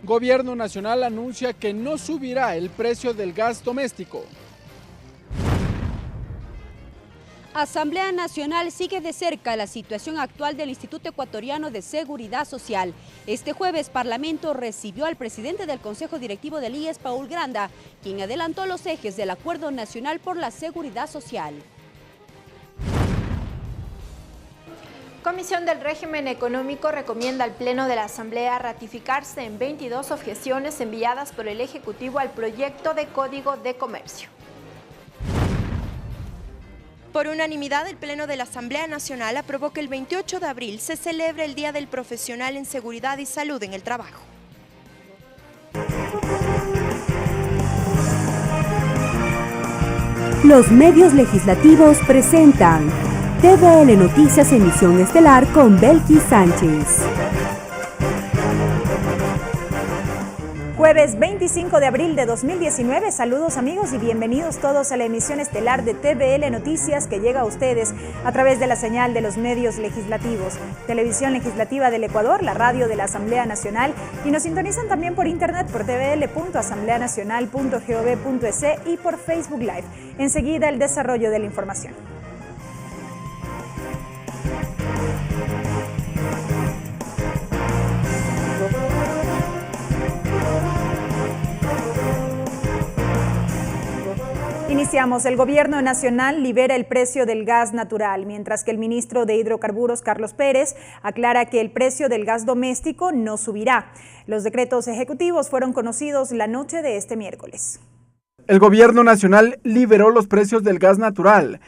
Gobierno Nacional anuncia que no subirá el precio del gas doméstico. Asamblea Nacional sigue de cerca la situación actual del Instituto Ecuatoriano de Seguridad Social. Este jueves, Parlamento recibió al presidente del Consejo Directivo del IES, Paul Granda, quien adelantó los ejes del Acuerdo Nacional por la Seguridad Social. Comisión del Régimen Económico recomienda al Pleno de la Asamblea ratificarse en 22 objeciones enviadas por el Ejecutivo al proyecto de Código de Comercio. Por unanimidad, el Pleno de la Asamblea Nacional aprobó que el 28 de abril se celebre el Día del Profesional en Seguridad y Salud en el Trabajo. Los medios legislativos presentan TVL Noticias Emisión Estelar con Belkis Sánchez. Jueves 25 de abril de 2019, saludos amigos y bienvenidos todos a la emisión estelar de TVL Noticias que llega a ustedes a través de la señal de los medios legislativos, Televisión Legislativa del Ecuador, la radio de la Asamblea Nacional y nos sintonizan también por internet por tvl.asambleanacional.gov.es y por Facebook Live. Enseguida el desarrollo de la información. Iniciamos. El Gobierno Nacional libera el precio del gas natural, mientras que el ministro de Hidrocarburos, Carlos Pérez, aclara que el precio del gas doméstico no subirá. Los decretos ejecutivos fueron conocidos la noche de este miércoles. El Gobierno Nacional liberó los precios del gas natural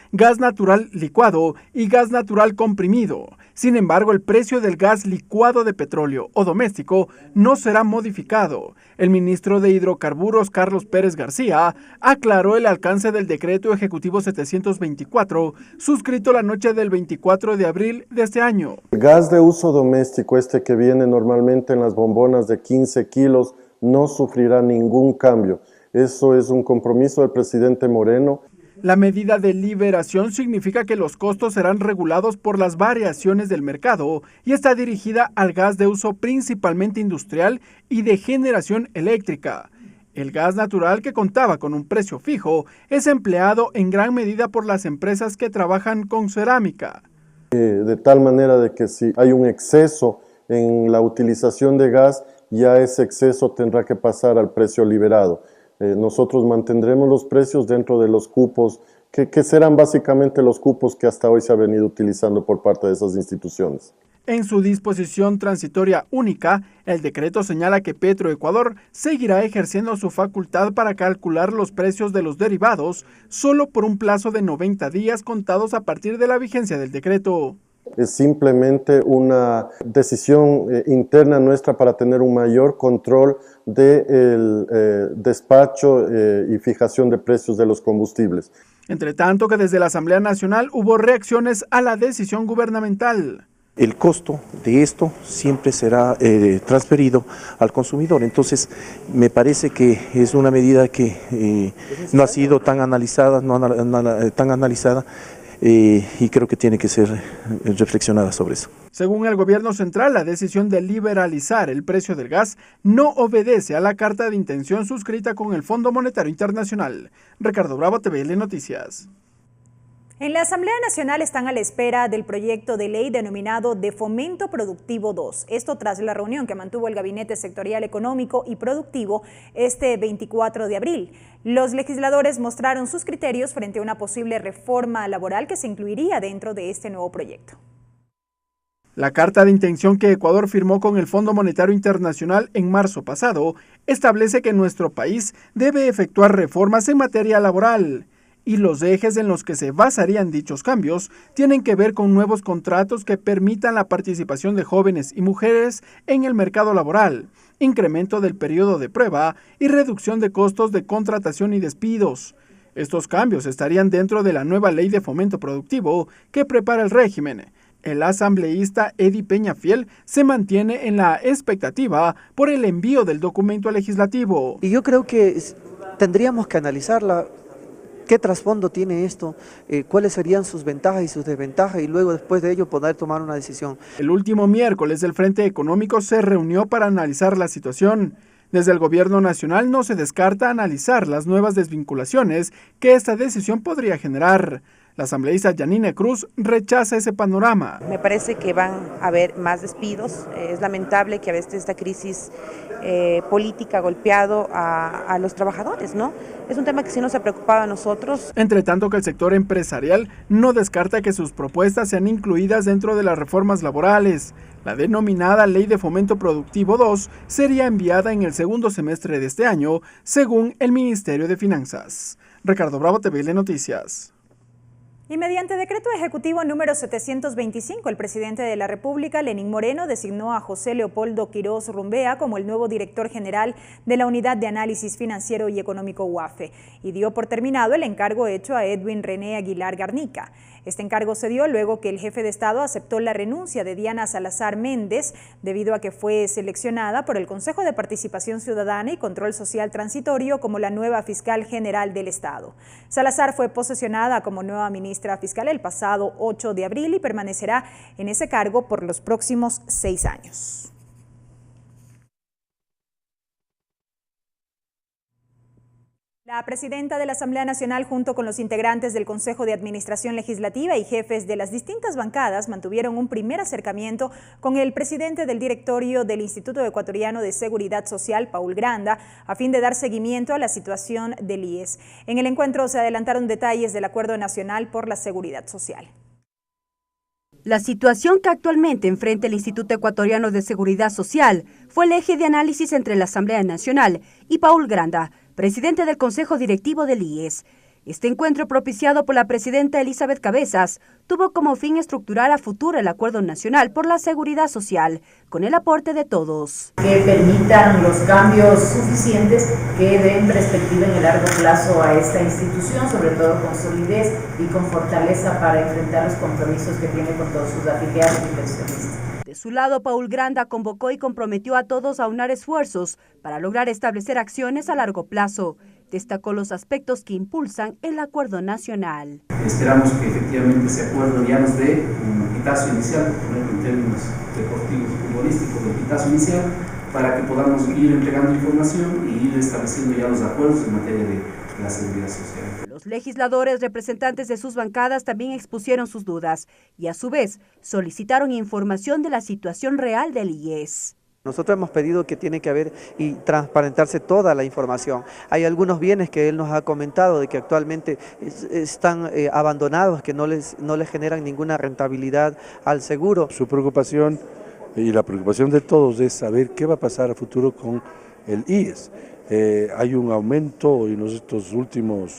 licuado y gas natural comprimido. Sin embargo, el precio del gas licuado de petróleo o doméstico no será modificado. El ministro de Hidrocarburos, Carlos Pérez García, aclaró el alcance del decreto ejecutivo 724, suscrito la noche del 24 de abril de este año. El gas de uso doméstico, que viene normalmente en las bombonas de 15 kilos, no sufrirá ningún cambio. Eso es un compromiso del presidente Moreno. La medida de liberación significa que los costos serán regulados por las variaciones del mercado y está dirigida al gas de uso principalmente industrial y de generación eléctrica. El gas natural, que contaba con un precio fijo, es empleado en gran medida por las empresas que trabajan con cerámica. De tal manera de que si hay un exceso en la utilización de gas, ya ese exceso tendrá que pasar al precio liberado. Nosotros mantendremos los precios dentro de los cupos, que serán básicamente los cupos que hasta hoy se ha venido utilizando por parte de esas instituciones. En su disposición transitoria única, el decreto señala que Petroecuador seguirá ejerciendo su facultad para calcular los precios de los derivados solo por un plazo de 90 días contados a partir de la vigencia del decreto. Es simplemente una decisión interna nuestra para tener un mayor control del despacho y fijación de precios de los combustibles. Entre tanto que desde la Asamblea Nacional hubo reacciones a la decisión gubernamental. El costo de esto siempre será transferido al consumidor. Entonces, me parece que es una medida que no ha sido tan analizada, y creo que tiene que ser reflexionada sobre eso. Según el gobierno central, la decisión de liberalizar el precio del gas no obedece a la carta de intención suscrita con el Fondo Monetario Internacional. Ricardo Bravo, TVL Noticias. En la Asamblea Nacional están a la espera del proyecto de ley denominado de Fomento Productivo 2. Esto tras la reunión que mantuvo el Gabinete Sectorial Económico y Productivo este 24 de abril. Los legisladores mostraron sus criterios frente a una posible reforma laboral que se incluiría dentro de este nuevo proyecto. La carta de intención que Ecuador firmó con el Fondo Monetario Internacional en marzo pasado establece que nuestro país debe efectuar reformas en materia laboral. Y los ejes en los que se basarían dichos cambios tienen que ver con nuevos contratos que permitan la participación de jóvenes y mujeres en el mercado laboral, incremento del periodo de prueba y reducción de costos de contratación y despidos. Estos cambios estarían dentro de la nueva ley de fomento productivo que prepara el régimen. El asambleísta Eddie Peñafiel se mantiene en la expectativa por el envío del documento legislativo. Y yo creo que tendríamos que analizarla qué trasfondo tiene esto, cuáles serían sus ventajas y sus desventajas, y luego después de ello poder tomar una decisión. El último miércoles el Frente Económico se reunió para analizar la situación. Desde el gobierno nacional no se descarta analizar las nuevas desvinculaciones que esta decisión podría generar. La asambleísta Yanine Cruz rechaza ese panorama. Me parece que van a haber más despidos. Es lamentable que a veces esta crisis política ha golpeado a los trabajadores, ¿no? Es un tema que sí nos ha preocupado a nosotros. Entre tanto que el sector empresarial no descarta que sus propuestas sean incluidas dentro de las reformas laborales. La denominada Ley de Fomento Productivo 2 sería enviada en el segundo semestre de este año, según el Ministerio de Finanzas. Ricardo Bravo, TVL Noticias. Y mediante decreto ejecutivo número 725, el presidente de la República, Lenín Moreno, designó a José Leopoldo Quirós Rumbea como el nuevo director general de la Unidad de Análisis Financiero y Económico UAFE y dio por terminado el encargo hecho a Edwin René Aguilar Garnica. Este encargo se dio luego que el jefe de Estado aceptó la renuncia de Diana Salazar Méndez debido a que fue seleccionada por el Consejo de Participación Ciudadana y Control Social Transitorio como la nueva fiscal general del Estado. Salazar fue posesionada como nueva ministra fiscal el pasado 8 de abril y permanecerá en ese cargo por los próximos 6 años. La presidenta de la Asamblea Nacional junto con los integrantes del Consejo de Administración Legislativa y jefes de las distintas bancadas mantuvieron un primer acercamiento con el presidente del directorio del Instituto Ecuatoriano de Seguridad Social, Paul Granda, a fin de dar seguimiento a la situación del IES. En el encuentro se adelantaron detalles del Acuerdo Nacional por la Seguridad Social. La situación que actualmente enfrenta el Instituto Ecuatoriano de Seguridad Social fue el eje de análisis entre la Asamblea Nacional y Paul Granda, presidente del Consejo Directivo del IES. Este encuentro, propiciado por la presidenta Elizabeth Cabezas, tuvo como fin estructurar a futuro el Acuerdo Nacional por la Seguridad Social, con el aporte de todos. Que permitan los cambios suficientes que den perspectiva en el largo plazo a esta institución, sobre todo con solidez y con fortaleza para enfrentar los compromisos que tiene con todos sus afiliados y inversionistas. De su lado, Paul Granda convocó y comprometió a todos a unar esfuerzos para lograr establecer acciones a largo plazo. Destacó los aspectos que impulsan el Acuerdo Nacional. Esperamos que efectivamente ese acuerdo ya nos dé un pitazo inicial, por ejemplo en términos deportivos y futbolísticos, el pitazo inicial, para que podamos ir entregando información y ir estableciendo ya los acuerdos en materia de la seguridad social. Los legisladores, representantes de sus bancadas, también expusieron sus dudas y a su vez solicitaron información de la situación real del IES. Nosotros hemos pedido que tiene que haber y transparentarse toda la información. Hay algunos bienes que él nos ha comentado de que actualmente están abandonados, que no les generan ninguna rentabilidad al seguro. Su preocupación y la preocupación de todos es saber qué va a pasar a futuro con el IES. Hay un aumento en estos últimos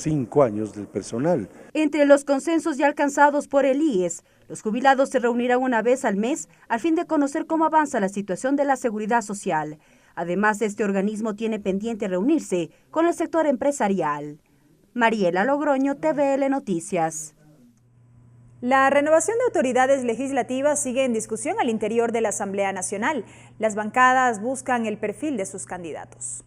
5 años del personal. Entre los consensos ya alcanzados por el IES, los jubilados se reunirán una vez al mes al fin de conocer cómo avanza la situación de la seguridad social. Además, este organismo tiene pendiente reunirse con el sector empresarial. Mariela Logroño, TVL Noticias. La renovación de autoridades legislativas sigue en discusión al interior de la Asamblea Nacional. Las bancadas buscan el perfil de sus candidatos.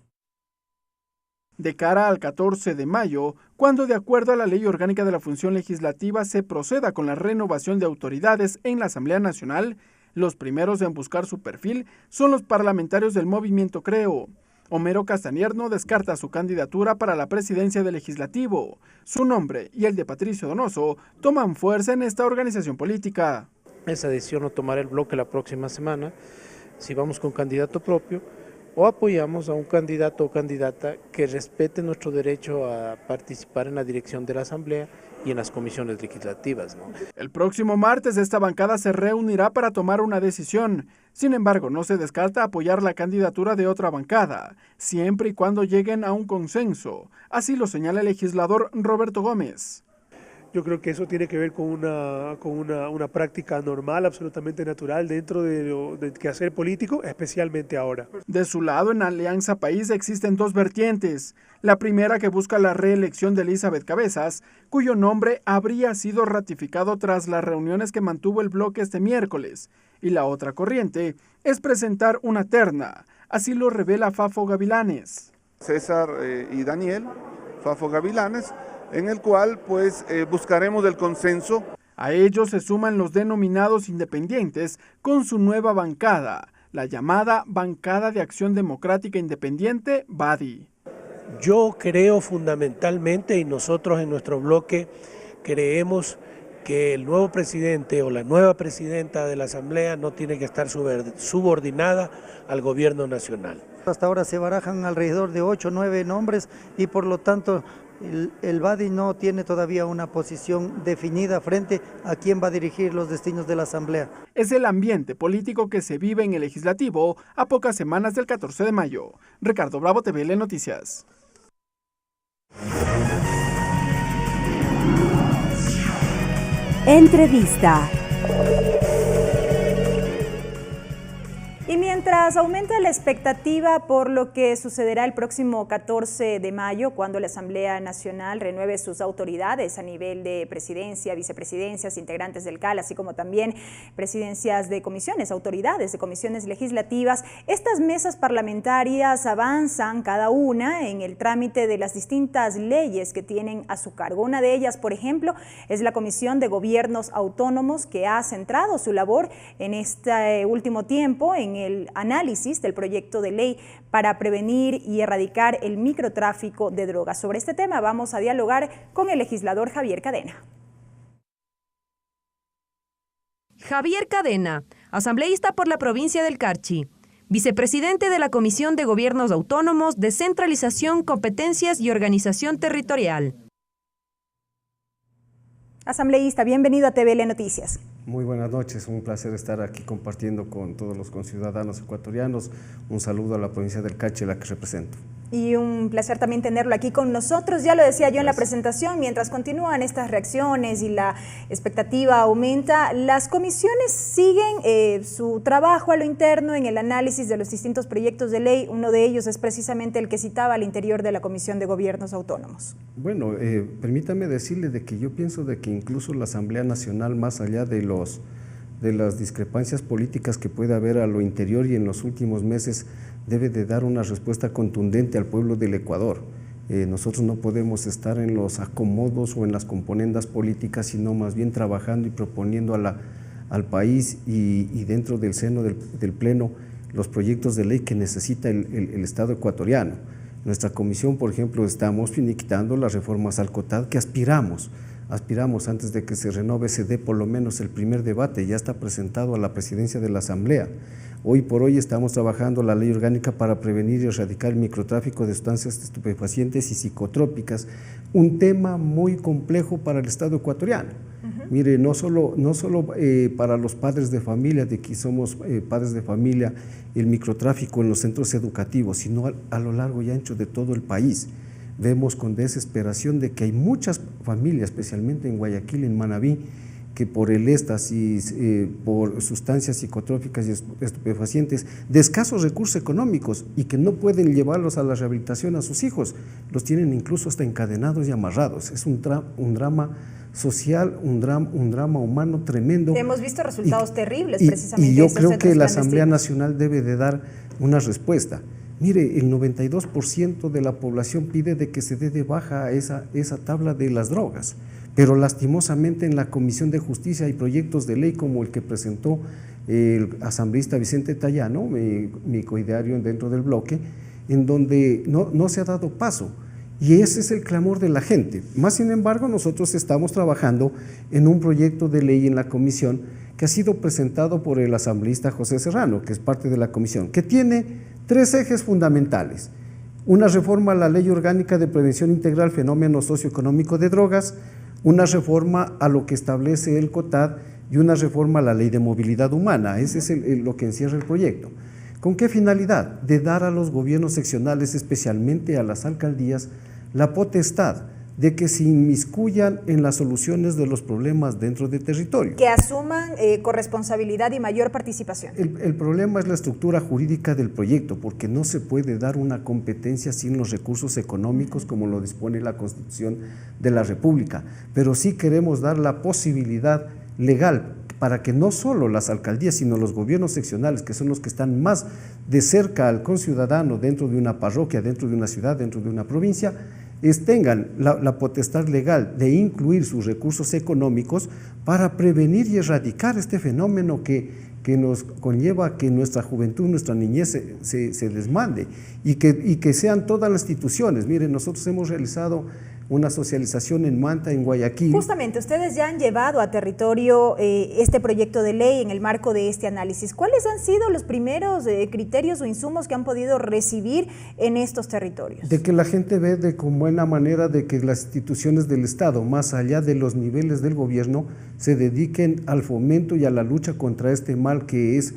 De cara al 14 de mayo, cuando de acuerdo a la Ley Orgánica de la Función Legislativa se proceda con la renovación de autoridades en la Asamblea Nacional, los primeros en buscar su perfil son los parlamentarios del Movimiento Creo. Homero Castañer no descarta su candidatura para la presidencia del Legislativo. Su nombre y el de Patricio Donoso toman fuerza en esta organización política. Esa decisión lo tomará el bloque la próxima semana, si vamos con candidato propio o apoyamos a un candidato o candidata que respete nuestro derecho a participar en la dirección de la Asamblea y en las comisiones legislativas, ¿no? El próximo martes esta bancada se reunirá para tomar una decisión. Sin embargo, no se descarta apoyar la candidatura de otra bancada, siempre y cuando lleguen a un consenso. Así lo señala el legislador Roberto Gómez. Yo creo que eso tiene que ver con una práctica normal, absolutamente natural dentro del quehacer político, especialmente ahora. De su lado, en Alianza País existen dos vertientes. La primera que busca la reelección de Elizabeth Cabezas, cuyo nombre habría sido ratificado tras las reuniones que mantuvo el bloque este miércoles. Y la otra corriente es presentar una terna, así lo revela Fafo Gavilanes. César y Daniel Fafo Gavilanes, en el cual pues buscaremos el consenso. A ellos se suman los denominados independientes con su nueva bancada, la llamada Bancada de Acción Democrática Independiente, BADI. Yo creo fundamentalmente, y nosotros en nuestro bloque creemos que el nuevo presidente o la nueva presidenta de la Asamblea no tiene que estar subordinada al gobierno nacional. Hasta ahora se barajan alrededor de 8 o 9 nombres y por lo tanto el BADI no tiene todavía una posición definida frente a quién va a dirigir los destinos de la Asamblea. Es el ambiente político que se vive en el Legislativo a pocas semanas del 14 de mayo. Ricardo Bravo, TVL Noticias. Entrevista. Y mientras aumenta la expectativa por lo que sucederá el próximo 14 de mayo, cuando la Asamblea Nacional renueve sus autoridades a nivel de presidencia, vicepresidencias, integrantes del CAL, así como también presidencias de comisiones, autoridades de comisiones legislativas, estas mesas parlamentarias avanzan cada una en el trámite de las distintas leyes que tienen a su cargo. Una de ellas, por ejemplo, es la Comisión de Gobiernos Autónomos, que ha centrado su labor en este último tiempo en el análisis del proyecto de ley para prevenir y erradicar el microtráfico de drogas. Sobre este tema vamos a dialogar con el legislador Javier Cadena. Javier Cadena, asambleísta por la provincia del Carchi, vicepresidente de la Comisión de Gobiernos Autónomos, Descentralización, Competencias y Organización Territorial. Asambleísta, bienvenido a TVL Noticias. Muy buenas noches, un placer estar aquí compartiendo con todos los conciudadanos ecuatorianos. Un saludo a la provincia del Carchi, la que represento. Y un placer también tenerlo aquí con nosotros. Ya lo decía yo en la presentación, mientras continúan estas reacciones y la expectativa aumenta, las comisiones siguen su trabajo a lo interno en el análisis de los distintos proyectos de ley. Uno de ellos es precisamente el que citaba al interior de la Comisión de Gobiernos Autónomos. Bueno, permítame decirle de que yo pienso de que incluso la Asamblea Nacional, más allá de las discrepancias políticas que puede haber a lo interior y en los últimos meses, debe de dar una respuesta contundente al pueblo del Ecuador. Nosotros no podemos estar en los acomodos o en las componendas políticas, sino más bien trabajando y proponiendo al país y dentro del seno del Pleno los proyectos de ley que necesita el Estado ecuatoriano. Nuestra comisión, por ejemplo, estamos finiquitando las reformas al COTAD que aspiramos antes de que se renove, se dé por lo menos el primer debate, ya está presentado a la presidencia de la Asamblea. Hoy por hoy estamos trabajando la ley orgánica para prevenir y erradicar el microtráfico de sustancias estupefacientes y psicotrópicas, un tema muy complejo para el Estado ecuatoriano. Mire, no solo para los padres de familia, de que somos padres de familia, el microtráfico en los centros educativos, sino a lo largo y ancho de todo el país. Vemos con desesperación de que hay muchas familias, especialmente en Guayaquil, en Manabí, que por el éxtasis, por sustancias psicotrópicas y estupefacientes, de escasos recursos económicos y que no pueden llevarlos a la rehabilitación a sus hijos, los tienen incluso hasta encadenados y amarrados. Es un drama social, un drama humano tremendo. Hemos visto resultados terribles precisamente. Y yo creo que la Asamblea Nacional debe de dar una respuesta. Mire, el 92% de la población pide de que se dé de baja esa tabla de las drogas, pero lastimosamente en la Comisión de Justicia hay proyectos de ley como el que presentó el asambleísta Vicente Tallano, mi coideario dentro del bloque, en donde no se ha dado paso. Y ese es el clamor de la gente. Más sin embargo, nosotros estamos trabajando en un proyecto de ley en la comisión que ha sido presentado por el asambleísta José Serrano, que es parte de la comisión, que tiene 3 ejes fundamentales: una reforma a la Ley Orgánica de Prevención Integral Fenómeno Socioeconómico de Drogas, una reforma a lo que establece el COTAD y una reforma a la Ley de Movilidad Humana. Ese es lo que encierra el proyecto. ¿Con qué finalidad? De dar a los gobiernos seccionales, especialmente a las alcaldías, la potestad de que se inmiscuyan en las soluciones de los problemas dentro del territorio. Que asuman corresponsabilidad y mayor participación. El problema es la estructura jurídica del proyecto, porque no se puede dar una competencia sin los recursos económicos como lo dispone la Constitución de la República, pero sí queremos dar la posibilidad legal para que no solo las alcaldías, sino los gobiernos seccionales, que son los que están más de cerca al conciudadano dentro de una parroquia, dentro de una ciudad, dentro de una provincia, tengan la potestad legal de incluir sus recursos económicos para prevenir y erradicar este fenómeno que nos conlleva a que nuestra juventud, nuestra niñez se desmande y que sean todas las instituciones. Miren, nosotros hemos realizado una socialización en Manta, en Guayaquil. Justamente, ustedes ya han llevado a territorio este proyecto de ley en el marco de este análisis. ¿Cuáles han sido los primeros criterios o insumos que han podido recibir en estos territorios? De que la gente ve de con buena manera de que las instituciones del Estado, más allá de los niveles del gobierno, se dediquen al fomento y a la lucha contra este mal que es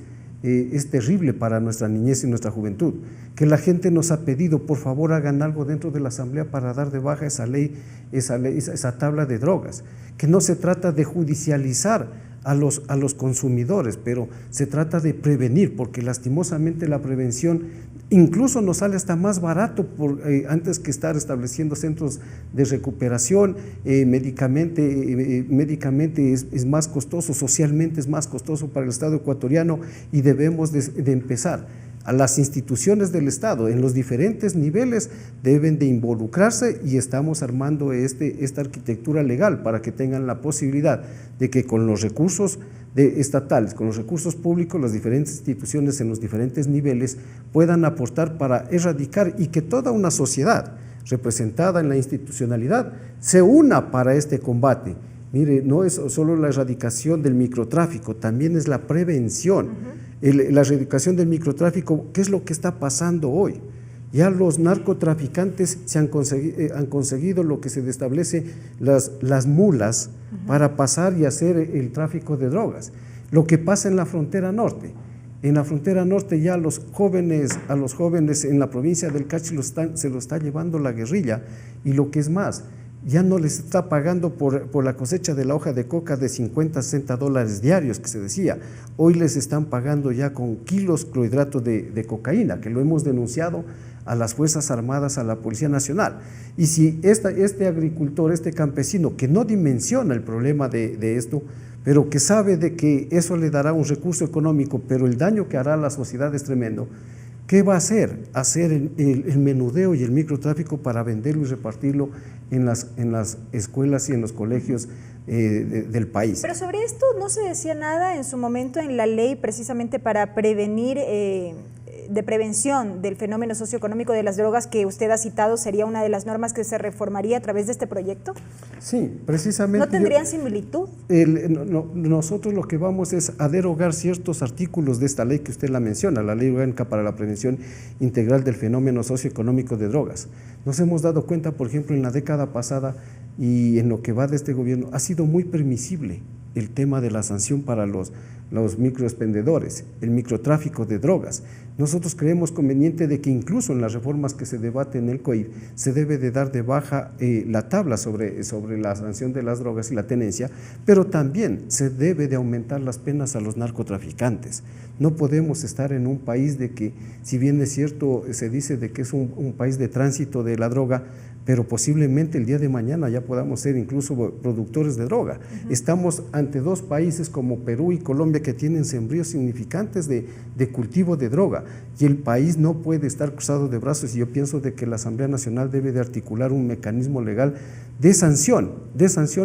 terrible para nuestra niñez y nuestra juventud. Que la gente nos ha pedido, por favor, hagan algo dentro de la Asamblea para dar de baja esa tabla de drogas. Que no se trata de judicializar a los consumidores, pero se trata de prevenir, porque lastimosamente la prevención incluso nos sale hasta más barato antes que estar estableciendo centros de recuperación. Médicamente es más costoso, socialmente es más costoso para el Estado ecuatoriano, y debemos de empezar. A las instituciones del Estado en los diferentes niveles deben de involucrarse, y estamos armando esta arquitectura legal para que tengan la posibilidad de que con los recursos estatales, con los recursos públicos, las diferentes instituciones en los diferentes niveles puedan aportar para erradicar, y que toda una sociedad representada en la institucionalidad se una para este combate. Mire, no es solo la erradicación del microtráfico, también es la prevención. La erradicación del microtráfico, ¿qué es lo que está pasando hoy? Ya los narcotraficantes han conseguido lo que se establece, las mulas para pasar y hacer el tráfico de drogas. Lo que pasa en la frontera norte. En la frontera norte ya a los jóvenes en la provincia del Carchi se lo está llevando la guerrilla, y lo que es más, ya no les está pagando por la cosecha de la hoja de coca de 50, 60 dólares diarios que se decía. Hoy les están pagando ya con kilos clorhidrato de cocaína, que lo hemos denunciado a las Fuerzas Armadas, a la Policía Nacional. Y si este agricultor, este campesino que no dimensiona el problema de esto, pero que sabe de que eso le dará un recurso económico, pero el daño que hará a la sociedad es tremendo, ¿qué va a hacer? Hacer el menudeo y el microtráfico para venderlo y repartirlo en las escuelas y en los colegios del país. Pero sobre esto no se decía nada en su momento en la ley precisamente para prevenir, de prevención del fenómeno socioeconómico de las drogas que usted ha citado. ¿Sería una de las normas que se reformaría a través de este proyecto? Sí, precisamente. ¿No tendrían similitud? Nosotros lo que vamos es a derogar ciertos artículos de esta ley que usted la menciona, la Ley Orgánica para la Prevención Integral del Fenómeno Socioeconómico de Drogas. Nos hemos dado cuenta, por ejemplo, en la década pasada y en lo que va de este gobierno, ha sido muy permisible el tema de la sanción para los microexpendedores, el microtráfico de drogas. Nosotros creemos conveniente de que incluso en las reformas que se debaten en el COIP se debe de dar de baja la tabla sobre la sanción de las drogas y la tenencia, pero también se debe de aumentar las penas a los narcotraficantes. No podemos estar en un país de que, si bien es cierto, se dice de que es un país de tránsito de la droga, pero posiblemente el día de mañana ya podamos ser incluso productores de droga. Estamos ante dos países como Perú y Colombia que tienen sembríos significantes de cultivo de droga, y el país no puede estar cruzado de brazos, y yo pienso de que la Asamblea Nacional debe de articular un mecanismo legal de sanción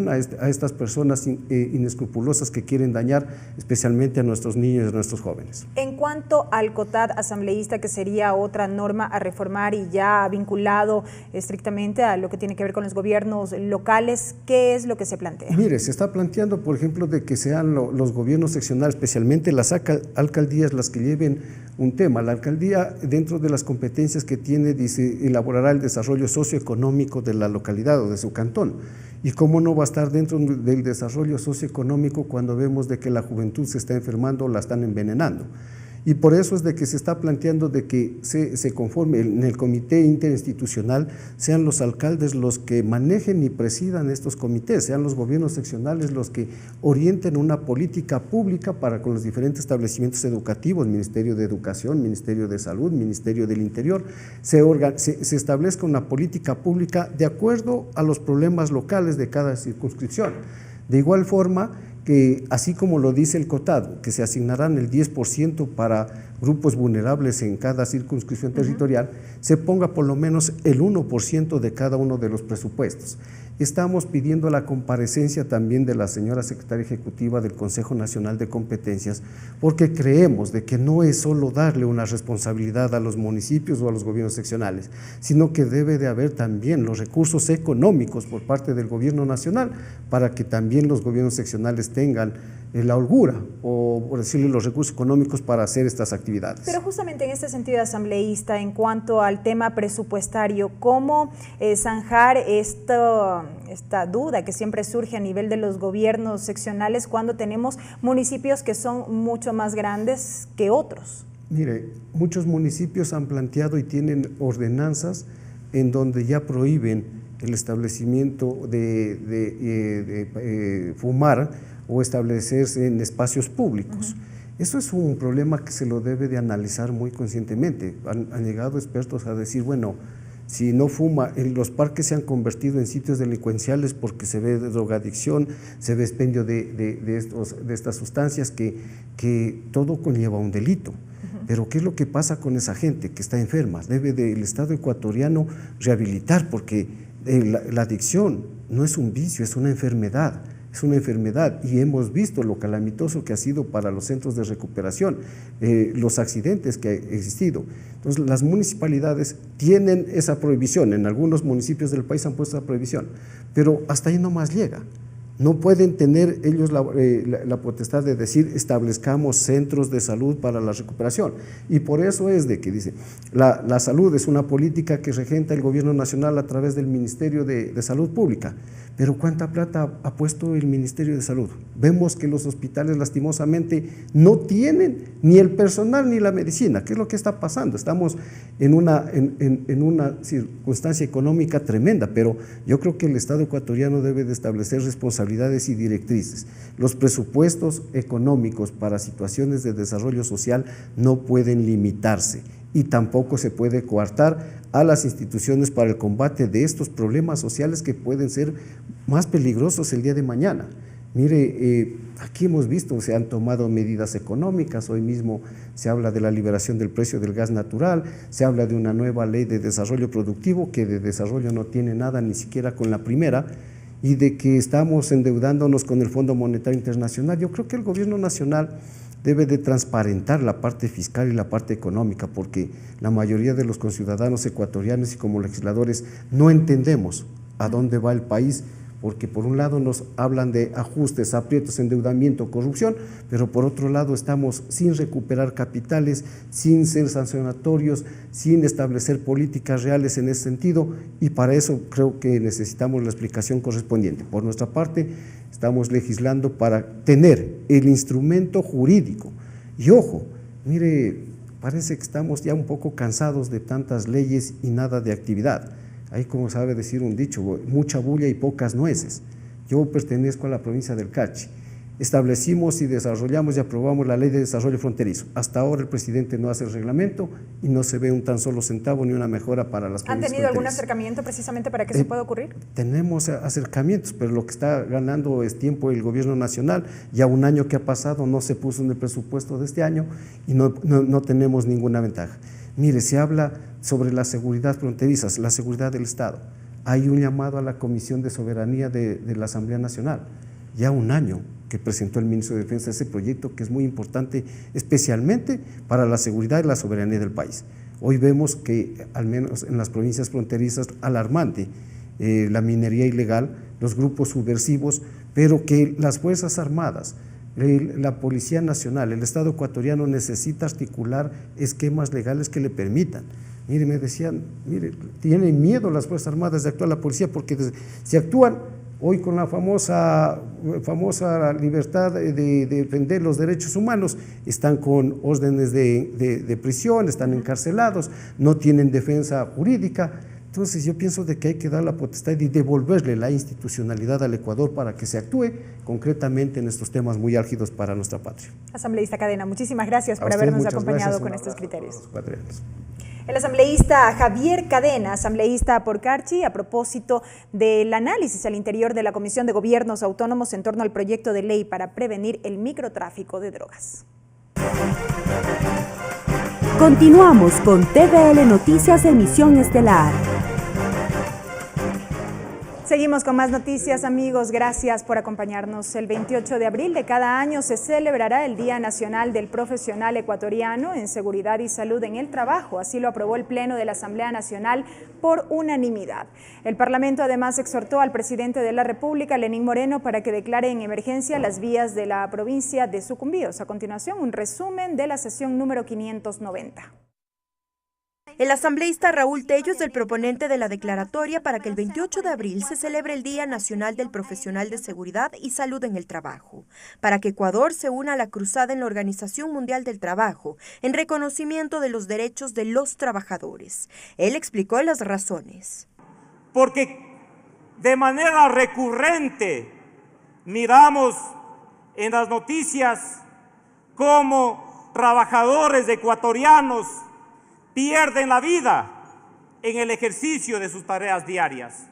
a estas personas inescrupulosas que quieren dañar especialmente a nuestros niños y a nuestros jóvenes. En cuanto al COTAD asambleísta, que sería otra norma a reformar y ya vinculado estrictamente a lo que tiene que ver con los gobiernos locales, ¿qué es lo que se plantea? Mire, se está planteando, por ejemplo, de que sean los gobiernos seccionales, especialmente las alcaldías, las que lleven un tema. La alcaldía, dentro de las competencias que tiene, dice, elaborará el desarrollo socioeconómico de la localidad o de su cantón. ¿Y cómo no va a estar dentro del desarrollo socioeconómico cuando vemos de que la juventud se está enfermando o la están envenenando? Y por eso es de que se está planteando de que se conforme en el comité interinstitucional, sean los alcaldes los que manejen y presidan estos comités, sean los gobiernos seccionales los que orienten una política pública para con los diferentes establecimientos educativos, Ministerio de Educación, Ministerio de Salud, Ministerio del Interior, se establezca una política pública de acuerdo a los problemas locales de cada circunscripción. De igual forma, que, así como lo dice el COTAD, que se asignarán el 10% para grupos vulnerables en cada circunscripción territorial, se ponga por lo menos el 1% de cada uno de los presupuestos. Estamos pidiendo la comparecencia también de la señora secretaria ejecutiva del Consejo Nacional de Competencias, porque creemos de que no es solo darle una responsabilidad a los municipios o a los gobiernos seccionales, sino que debe de haber también los recursos económicos por parte del gobierno nacional para que también los gobiernos seccionales tengan la holgura o, por decirle, los recursos económicos para hacer estas actividades. Pero justamente en este sentido, asambleísta, en cuanto al tema presupuestario, ¿cómo zanjar esta duda que siempre surge a nivel de los gobiernos seccionales cuando tenemos municipios que son mucho más grandes que otros? Mire, muchos municipios han planteado y tienen ordenanzas en donde ya prohíben el establecimiento de fumar o establecerse en espacios públicos. Eso es un problema que se lo debe de analizar muy conscientemente. Han llegado expertos a decir, bueno, si no fuma, los parques se han convertido en sitios delincuenciales porque se ve drogadicción, se ve expendio de estas sustancias que todo conlleva un delito. Pero ¿qué es lo que pasa con esa gente que está enferma? Debe el Estado ecuatoriano rehabilitar, porque la adicción no es un vicio, es una enfermedad. Es una enfermedad y hemos visto lo calamitoso que ha sido para los centros de recuperación, los accidentes que han existido. Entonces, las municipalidades tienen esa prohibición, en algunos municipios del país han puesto esa prohibición, pero hasta ahí no más llega. No pueden tener ellos la potestad de decir establezcamos centros de salud para la recuperación. Y por eso es de que dice, la salud es una política que regenta el gobierno nacional a través del Ministerio de Salud Pública. Pero ¿cuánta plata ha puesto el Ministerio de Salud? Vemos que los hospitales lastimosamente no tienen ni el personal ni la medicina. ¿Qué es lo que está pasando? Estamos en una circunstancia económica tremenda, pero yo creo que el Estado ecuatoriano debe de establecer responsabilidades y directrices. Los presupuestos económicos para situaciones de desarrollo social no pueden limitarse y tampoco se puede coartar a las instituciones para el combate de estos problemas sociales que pueden ser más peligrosos el día de mañana. Mire, aquí hemos visto, se han tomado medidas económicas, hoy mismo se habla de la liberación del precio del gas natural, se habla de una nueva ley de desarrollo productivo que de desarrollo no tiene nada ni siquiera con la primera, y de que estamos endeudándonos con el Fondo Monetario Internacional. Yo creo que el gobierno nacional debe de transparentar la parte fiscal y la parte económica, porque la mayoría de los conciudadanos ecuatorianos y como legisladores no entendemos a dónde va el país, porque por un lado nos hablan de ajustes, aprietos, endeudamiento, corrupción, pero por otro lado estamos sin recuperar capitales, sin ser sancionatorios, sin establecer políticas reales en ese sentido, y para eso creo que necesitamos la explicación correspondiente. Por nuestra parte, estamos legislando para tener el instrumento jurídico. Y ojo, mire, parece que estamos ya un poco cansados de tantas leyes y nada de actividad. Hay, como sabe decir un dicho, mucha bulla y pocas nueces. Yo pertenezco a la provincia del Carchi. Establecimos y desarrollamos y aprobamos la ley de desarrollo fronterizo. Hasta ahora el presidente no hace el reglamento y no se ve un tan solo centavo ni una mejora para las provincias. ¿Han tenido algún acercamiento precisamente para que se pueda ocurrir? Tenemos acercamientos, pero lo que está ganando es tiempo el gobierno nacional. Ya un año que ha pasado no se puso en el presupuesto de este año y no tenemos ninguna ventaja. Mire, se habla sobre la seguridad fronteriza, la seguridad del Estado. Hay un llamado a la Comisión de Soberanía de la Asamblea Nacional. Ya un año que presentó el ministro de Defensa ese proyecto que es muy importante, especialmente para la seguridad y la soberanía del país. Hoy vemos que, al menos en las provincias fronterizas, alarmante la minería ilegal, los grupos subversivos, pero que las Fuerzas Armadas, la Policía Nacional, el Estado ecuatoriano necesita articular esquemas legales que le permitan. Mire, me decían, mire, tienen miedo las Fuerzas Armadas de actuar la policía porque si actúan hoy con la famosa libertad de defender los derechos humanos, están con órdenes de prisión, están encarcelados, no tienen defensa jurídica. Entonces yo pienso de que hay que dar la potestad y devolverle la institucionalidad al Ecuador para que se actúe concretamente en estos temas muy álgidos para nuestra patria. Asambleísta Cadena, muchísimas gracias por habernos acompañado con estos criterios. El asambleísta Javier Cadena, asambleísta por Carchi, a propósito del análisis al interior de la Comisión de Gobiernos Autónomos en torno al proyecto de ley para prevenir el microtráfico de drogas. Continuamos con TVL Noticias Emisión Estelar. Seguimos con más noticias, amigos. Gracias por acompañarnos. El 28 de abril de cada año se celebrará el Día Nacional del Profesional Ecuatoriano en Seguridad y Salud en el Trabajo. Así lo aprobó el Pleno de la Asamblea Nacional por unanimidad. El Parlamento además exhortó al presidente de la República, Lenín Moreno, para que declare en emergencia las vías de la provincia de Sucumbíos. A continuación, un resumen de la sesión número 590. El asambleísta Raúl Tello es el proponente de la declaratoria para que el 28 de abril se celebre el Día Nacional del Profesional de Seguridad y Salud en el Trabajo, para que Ecuador se una a la cruzada en la Organización Mundial del Trabajo en reconocimiento de los derechos de los trabajadores. Él explicó las razones. Porque de manera recurrente miramos en las noticias cómo trabajadores ecuatorianos pierden la vida en el ejercicio de sus tareas diarias.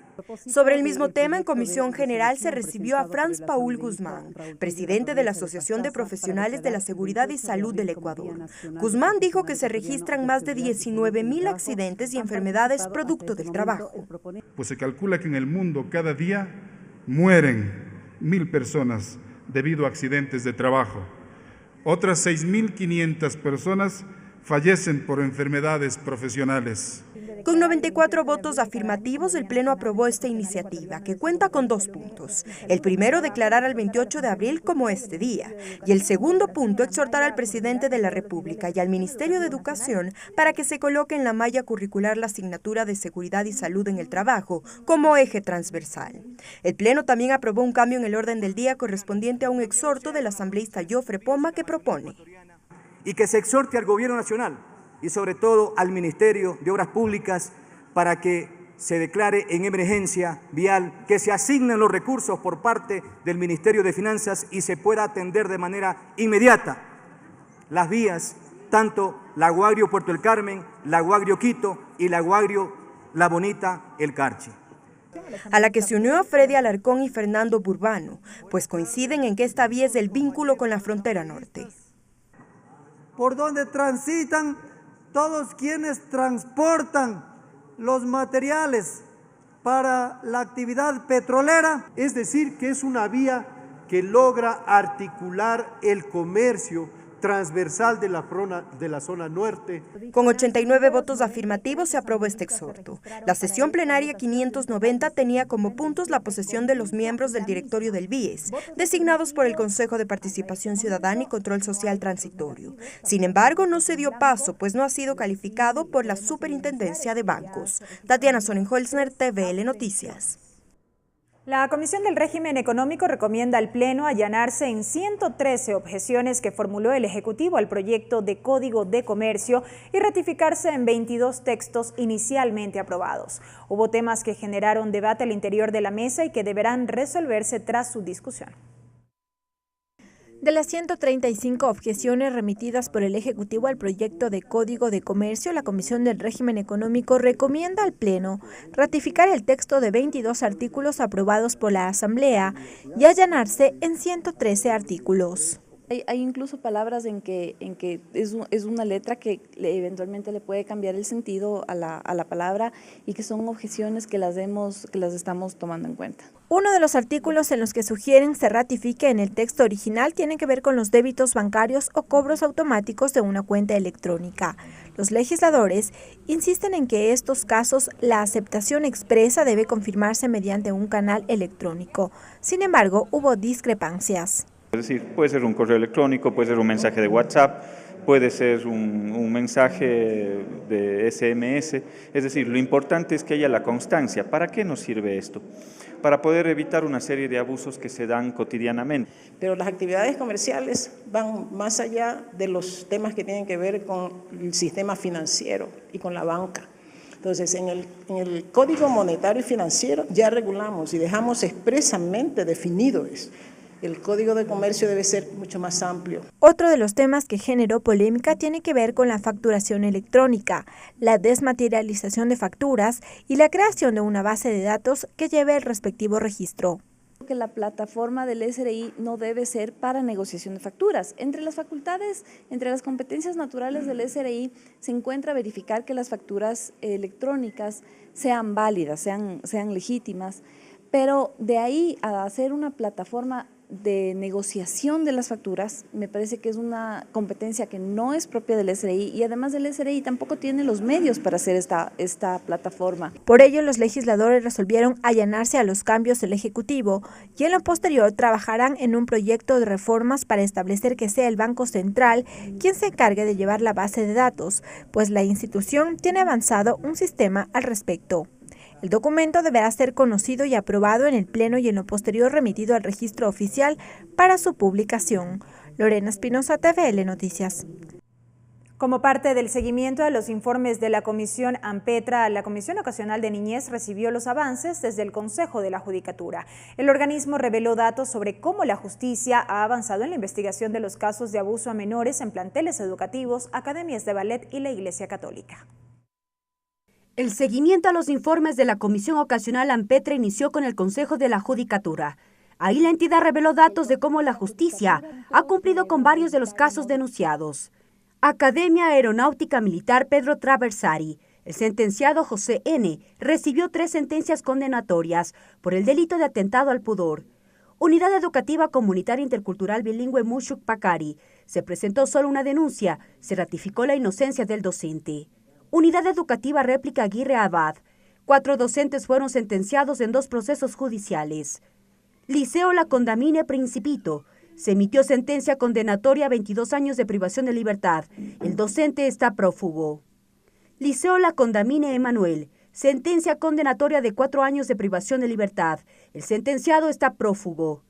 Sobre el mismo tema, en Comisión General se recibió a Franz Paul Guzmán, presidente de la Asociación de Profesionales de la Seguridad y Salud del Ecuador. Guzmán dijo que se registran más de 19.000 accidentes y enfermedades producto del trabajo. Pues se calcula que en el mundo cada día mueren 1.000 personas debido a accidentes de trabajo. Otras 6.500 personas fallecen por enfermedades profesionales. Con 94 votos afirmativos, el Pleno aprobó esta iniciativa, que cuenta con 2 puntos. El primero, declarar al 28 de abril como este día. Y el segundo punto, exhortar al presidente de la República y al Ministerio de Educación para que se coloque en la malla curricular la asignatura de Seguridad y Salud en el Trabajo como eje transversal. El Pleno también aprobó un cambio en el orden del día correspondiente a un exhorto del asambleísta Jofre Poma que propone y que se exhorte al Gobierno Nacional y sobre todo al Ministerio de Obras Públicas para que se declare en emergencia vial, que se asignen los recursos por parte del Ministerio de Finanzas y se pueda atender de manera inmediata las vías, tanto la Guagrio-Puerto El Carmen, la Guagrio-Quito y la Guagrio-La Bonita-El Carchi. A la que se unió a Freddy Alarcón y Fernando Burbano, pues coinciden en que esta vía es el vínculo con la frontera norte. Por donde transitan todos quienes transportan los materiales para la actividad petrolera. Es decir, que es una vía que logra articular el comercio transversal de la zona norte. Con 89 votos afirmativos se aprobó este exhorto. La sesión plenaria 590 tenía como puntos la posesión de los miembros del directorio del BIES, designados por el Consejo de Participación Ciudadana y Control Social Transitorio. Sin embargo, no se dio paso, pues no ha sido calificado por la Superintendencia de Bancos. Tatiana Sonnenholzner, TVL Noticias. La Comisión del Régimen Económico recomienda al Pleno allanarse en 113 objeciones que formuló el Ejecutivo al proyecto de Código de Comercio y ratificarse en 22 textos inicialmente aprobados. Hubo temas que generaron debate al interior de la mesa y que deberán resolverse tras su discusión. De las 135 objeciones remitidas por el Ejecutivo al proyecto de Código de Comercio, la Comisión del Régimen Económico recomienda al Pleno ratificar el texto de 22 artículos aprobados por la Asamblea y allanarse en 113 artículos. Hay incluso palabras en que es una letra que eventualmente le puede cambiar el sentido a la palabra y que son objeciones que las estamos tomando en cuenta. Uno de los artículos en los que sugieren se ratifique en el texto original tiene que ver con los débitos bancarios o cobros automáticos de una cuenta electrónica. Los legisladores insisten en que en estos casos la aceptación expresa debe confirmarse mediante un canal electrónico. Sin embargo, hubo discrepancias. Es decir, puede ser un correo electrónico, puede ser un mensaje de WhatsApp, puede ser un mensaje de SMS. Es decir, lo importante es que haya la constancia. ¿Para qué nos sirve esto? Para poder evitar una serie de abusos que se dan cotidianamente. Pero las actividades comerciales van más allá de los temas que tienen que ver con el sistema financiero y con la banca. Entonces, en el Código Monetario y Financiero ya regulamos y dejamos expresamente definido eso. El Código de Comercio debe ser mucho más amplio. Otro de los temas que generó polémica tiene que ver con la facturación electrónica, la desmaterialización de facturas y la creación de una base de datos que lleve el respectivo registro. Que la plataforma del SRI no debe ser para negociación de facturas. Entre las facultades, entre las competencias naturales del SRI se encuentra verificar que las facturas electrónicas sean válidas, sean legítimas, pero de ahí a hacer una plataforma de negociación de las facturas, me parece que es una competencia que no es propia del SRI y además del SRI tampoco tiene los medios para hacer esta plataforma. Por ello, los legisladores resolvieron allanarse a los cambios del Ejecutivo y en lo posterior trabajarán en un proyecto de reformas para establecer que sea el Banco Central quien se encargue de llevar la base de datos, pues la institución tiene avanzado un sistema al respecto. El documento deberá ser conocido y aprobado en el Pleno y en lo posterior remitido al registro oficial para su publicación. Lorena Espinosa, TVL Noticias. Como parte del seguimiento a los informes de la Comisión AMPETRA, la Comisión Ocasional de Niñez recibió los avances desde el Consejo de la Judicatura. El organismo reveló datos sobre cómo la justicia ha avanzado en la investigación de los casos de abuso a menores en planteles educativos, academias de ballet y la Iglesia Católica. El seguimiento a los informes de la Comisión Ocasional AMPETRA inició con el Consejo de la Judicatura. Ahí la entidad reveló datos de cómo la justicia ha cumplido con varios de los casos denunciados. Academia Aeronáutica Militar Pedro Traversari. El sentenciado José N. recibió 3 sentencias condenatorias por el delito de atentado al pudor. Unidad Educativa Comunitaria Intercultural Bilingüe Mushuk Pacari. Se presentó solo una denuncia. Se ratificó la inocencia del docente. Unidad Educativa Réplica Aguirre Abad. 4 docentes fueron sentenciados en 2 procesos judiciales. Liceo La Condamine Principito. Se emitió sentencia condenatoria a 22 años de privación de libertad. El docente está prófugo. Liceo La Condamine Emanuel. Sentencia condenatoria de 4 años de privación de libertad. El sentenciado está prófugo.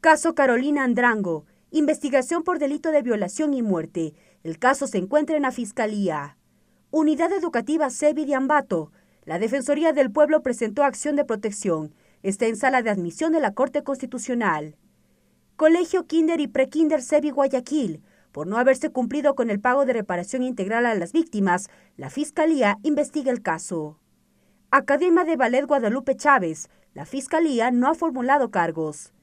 Caso Carolina Andrango. Investigación por delito de violación y muerte. El caso se encuentra en la Fiscalía. Unidad Educativa Sebi de Ambato. La Defensoría del Pueblo presentó acción de protección. Está en sala de admisión de la Corte Constitucional. Colegio Kinder y Prekinder Sebi Guayaquil. Por no haberse cumplido con el pago de reparación integral a las víctimas, la Fiscalía investiga el caso. Academia de Ballet Guadalupe Chávez. La Fiscalía no ha formulado cargos.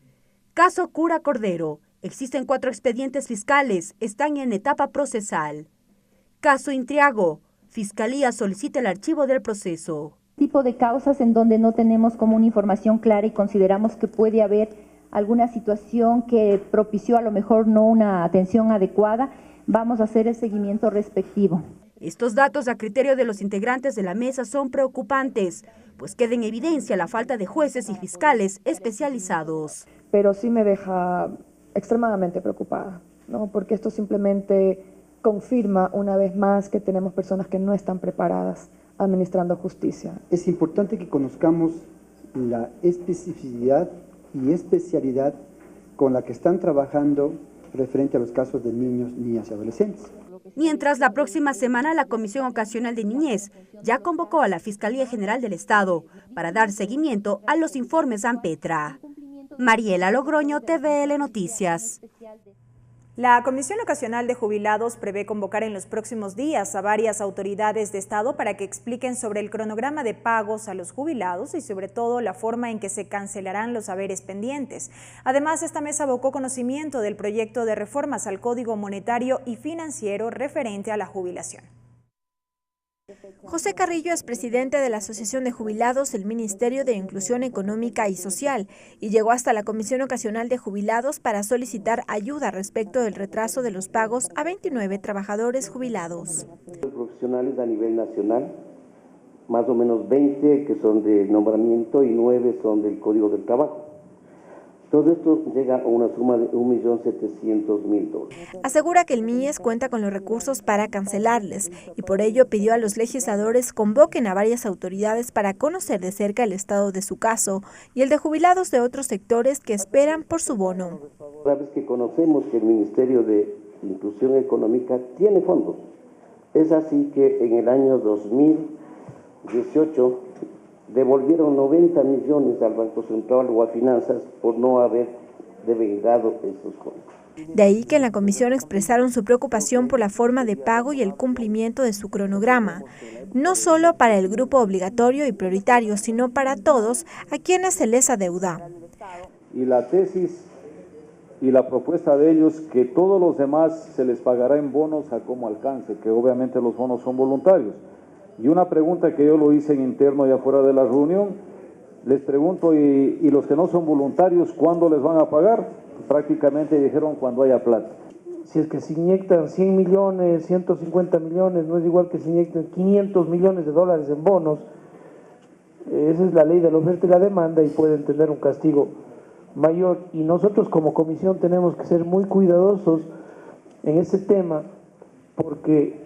Caso Cura Cordero. Existen 4 expedientes fiscales. Están en etapa procesal. Caso Intriago. Fiscalía solicita el archivo del proceso. Tipo de causas en donde no tenemos como una información clara y consideramos que puede haber alguna situación que propició a lo mejor no una atención adecuada, vamos a hacer el seguimiento respectivo. Estos datos a criterio de los integrantes de la mesa son preocupantes, pues queda en evidencia la falta de jueces y fiscales especializados. Pero sí me deja extremadamente preocupada, ¿no? Porque esto simplemente confirma una vez más que tenemos personas que no están preparadas administrando justicia. Es importante que conozcamos la especificidad y especialidad con la que están trabajando referente a los casos de niños, niñas y adolescentes. Mientras, la próxima semana la Comisión Ocasional de Niñez ya convocó a la Fiscalía General del Estado para dar seguimiento a los informes AMPETRA. Mariela Logroño, TVL Noticias. La Comisión Ocasional de Jubilados prevé convocar en los próximos días a varias autoridades de Estado para que expliquen sobre el cronograma de pagos a los jubilados y sobre todo la forma en que se cancelarán los haberes pendientes. Además, esta mesa abocó conocimiento del proyecto de reformas al Código Monetario y Financiero referente a la jubilación. José Carrillo es presidente de la Asociación de Jubilados del Ministerio de Inclusión Económica y Social y llegó hasta la Comisión Ocasional de Jubilados para solicitar ayuda respecto del retraso de los pagos a 29 trabajadores jubilados. Profesionales a nivel nacional, más o menos 20 que son de nombramiento y 9 son del Código del Trabajo. Todo esto llega a una suma de $1.700.000. Asegura que el MIES cuenta con los recursos para cancelarles y por ello pidió a los legisladores convoquen a varias autoridades para conocer de cerca el estado de su caso y el de jubilados de otros sectores que esperan por su bono. Una vez que conocemos que el Ministerio de Inclusión Económica tiene fondos, es así que en el año 2018 devolvieron 90 millones al Banco Central o a Finanzas por no haber devengado esos fondos. De ahí que en la comisión expresaron su preocupación por la forma de pago y el cumplimiento de su cronograma, no solo para el grupo obligatorio y prioritario, sino para todos a quienes se les adeuda. Y la tesis y la propuesta de ellos que todos los demás se les pagará en bonos a como alcance, que obviamente los bonos son voluntarios. Y una pregunta que yo lo hice en interno y afuera de la reunión, les pregunto, ¿y los que no son voluntarios, cuándo les van a pagar? Prácticamente dijeron cuando haya plata. Si es que se inyectan 100 millones, 150 millones, no es igual que se inyecten 500 millones de dólares en bonos. Esa es la ley de la oferta y la demanda y pueden tener un castigo mayor. Y nosotros como comisión tenemos que ser muy cuidadosos en ese tema porque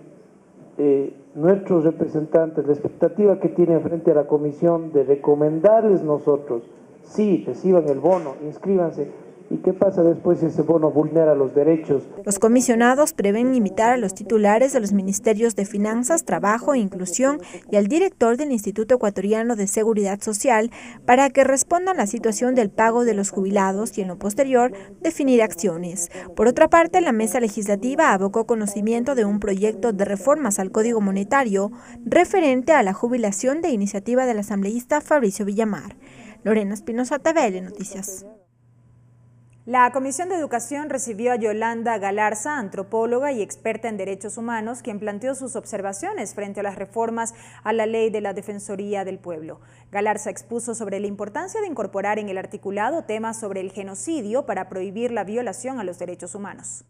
nuestros representantes, la expectativa que tienen frente a la comisión de recomendarles nosotros, sí, reciban el bono, inscríbanse. ¿Y qué pasa después si ese bono vulnera los derechos? Los comisionados prevén invitar a los titulares de los ministerios de Finanzas, Trabajo e Inclusión y al director del Instituto Ecuatoriano de Seguridad Social para que respondan a la situación del pago de los jubilados y en lo posterior definir acciones. Por otra parte, la mesa legislativa abocó conocimiento de un proyecto de reformas al Código Monetario referente a la jubilación de iniciativa del asambleísta Fabricio Villamar. Lorena Espinosa, TVL Noticias. La Comisión de Educación recibió a Yolanda Galarza, antropóloga y experta en derechos humanos, quien planteó sus observaciones frente a las reformas a la Ley de la Defensoría del Pueblo. Galarza expuso sobre la importancia de incorporar en el articulado temas sobre el genocidio para prohibir la violación a los derechos humanos.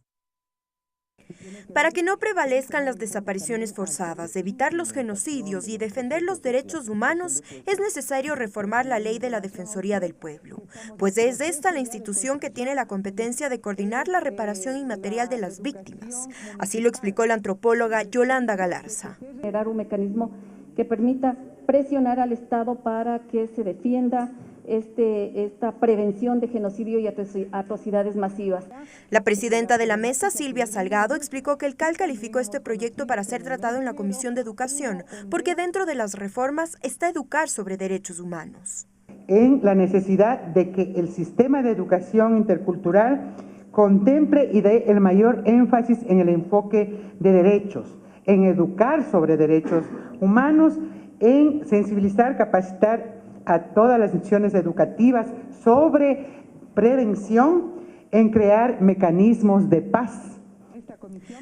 Para que no prevalezcan las desapariciones forzadas, evitar los genocidios y defender los derechos humanos, es necesario reformar la Ley de la Defensoría del Pueblo, pues es esta la institución que tiene la competencia de coordinar la reparación inmaterial de las víctimas. Así lo explicó la antropóloga Yolanda Galarza. Generar un mecanismo que permita presionar al Estado para que se defienda esta prevención de genocidio y atrocidades masivas. La presidenta de la mesa, Silvia Salgado, explicó que el CAL calificó este proyecto para ser tratado en la Comisión de Educación, porque dentro de las reformas está educar sobre derechos humanos. En la necesidad de que el sistema de educación intercultural contemple y dé el mayor énfasis en el enfoque de derechos, en educar sobre derechos humanos, en sensibilizar, capacitar a todas las instituciones educativas sobre prevención, en crear mecanismos de paz.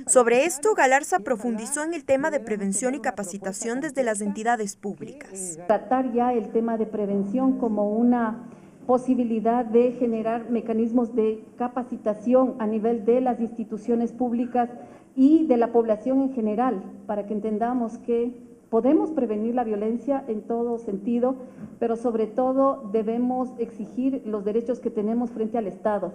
Sobre esto, Galarza profundizó en el tema de prevención y capacitación desde las entidades públicas. Tratar ya el tema de prevención como una posibilidad de generar mecanismos de capacitación a nivel de las instituciones públicas y de la población en general, para que entendamos que podemos prevenir la violencia en todo sentido, pero sobre todo debemos exigir los derechos que tenemos frente al Estado.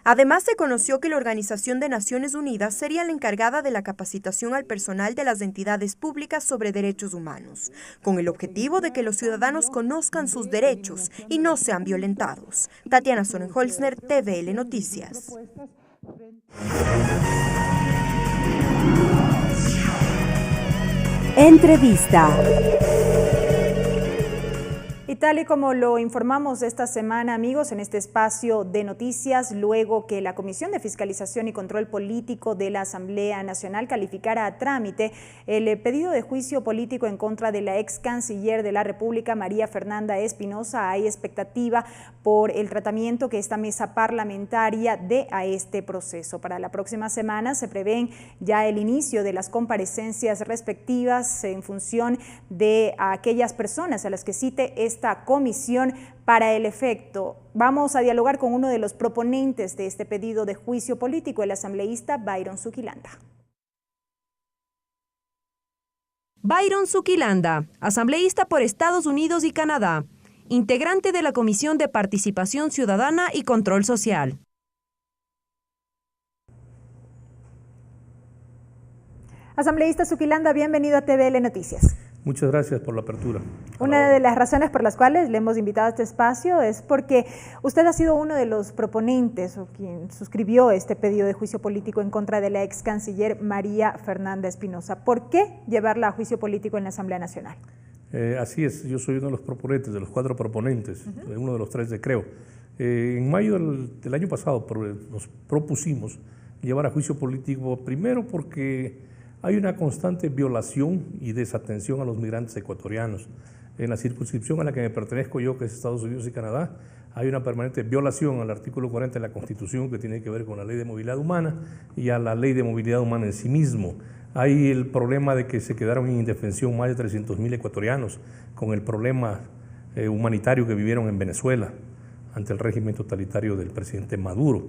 Además, se conoció que la Organización de Naciones Unidas sería la encargada de la capacitación al personal de las entidades públicas sobre derechos humanos, con el objetivo de que los ciudadanos conozcan sus derechos y no sean violentados. Tatiana Sonnenholzner, TVL Noticias. Entrevista. Y tal y como lo informamos esta semana, amigos, en este espacio de noticias, luego que la Comisión de Fiscalización y Control Político de la Asamblea Nacional calificara a trámite el pedido de juicio político en contra de la ex canciller de la República, María Fernanda Espinosa, hay expectativa por el tratamiento que esta mesa parlamentaria dé a este proceso. Para la próxima semana se prevén ya el inicio de las comparecencias respectivas en función de aquellas personas a las que cite esta comisión para el efecto. Vamos a dialogar con uno de los proponentes de este pedido de juicio político, el asambleísta Byron Zuquilanda. Byron Zuquilanda, asambleísta por Estados Unidos y Canadá, integrante de la Comisión de Participación Ciudadana y Control Social. Asambleísta Zuquilanda, bienvenido a TVL Noticias. Muchas gracias por la apertura. Una de las razones por las cuales le hemos invitado a este espacio es porque usted ha sido uno de los proponentes o quien suscribió este pedido de juicio político en contra de la ex canciller María Fernanda Espinosa. ¿Por qué llevarla a juicio político en la Asamblea Nacional? Así es, yo soy uno de los proponentes, de los 4 proponentes, uno de los 3 de Creo. En mayo del año pasado nos propusimos llevar a juicio político, primero porque hay una constante violación y desatención a los migrantes ecuatorianos. En la circunscripción a la que me pertenezco yo, que es Estados Unidos y Canadá, hay una permanente violación al artículo 40 de la Constitución que tiene que ver con la Ley de Movilidad Humana y a la Ley de Movilidad Humana en sí mismo. Hay el problema de que se quedaron en indefensión más de 300.000 ecuatorianos con el problema humanitario que vivieron en Venezuela ante el régimen totalitario del presidente Maduro.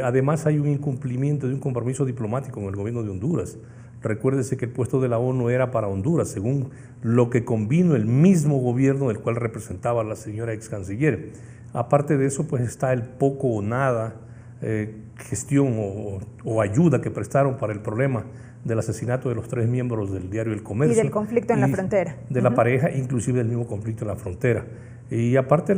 Además hay un incumplimiento de un compromiso diplomático con el gobierno de Honduras. Recuérdese que el puesto de la ONU era para Honduras, según lo que convino el mismo gobierno del cual representaba la señora ex canciller. Aparte de eso, pues está el poco o nada gestión o ayuda que prestaron para el problema del asesinato de los 3 miembros del diario El Comercio. Y del conflicto en la frontera. De la pareja, inclusive del mismo conflicto en la frontera. Y aparte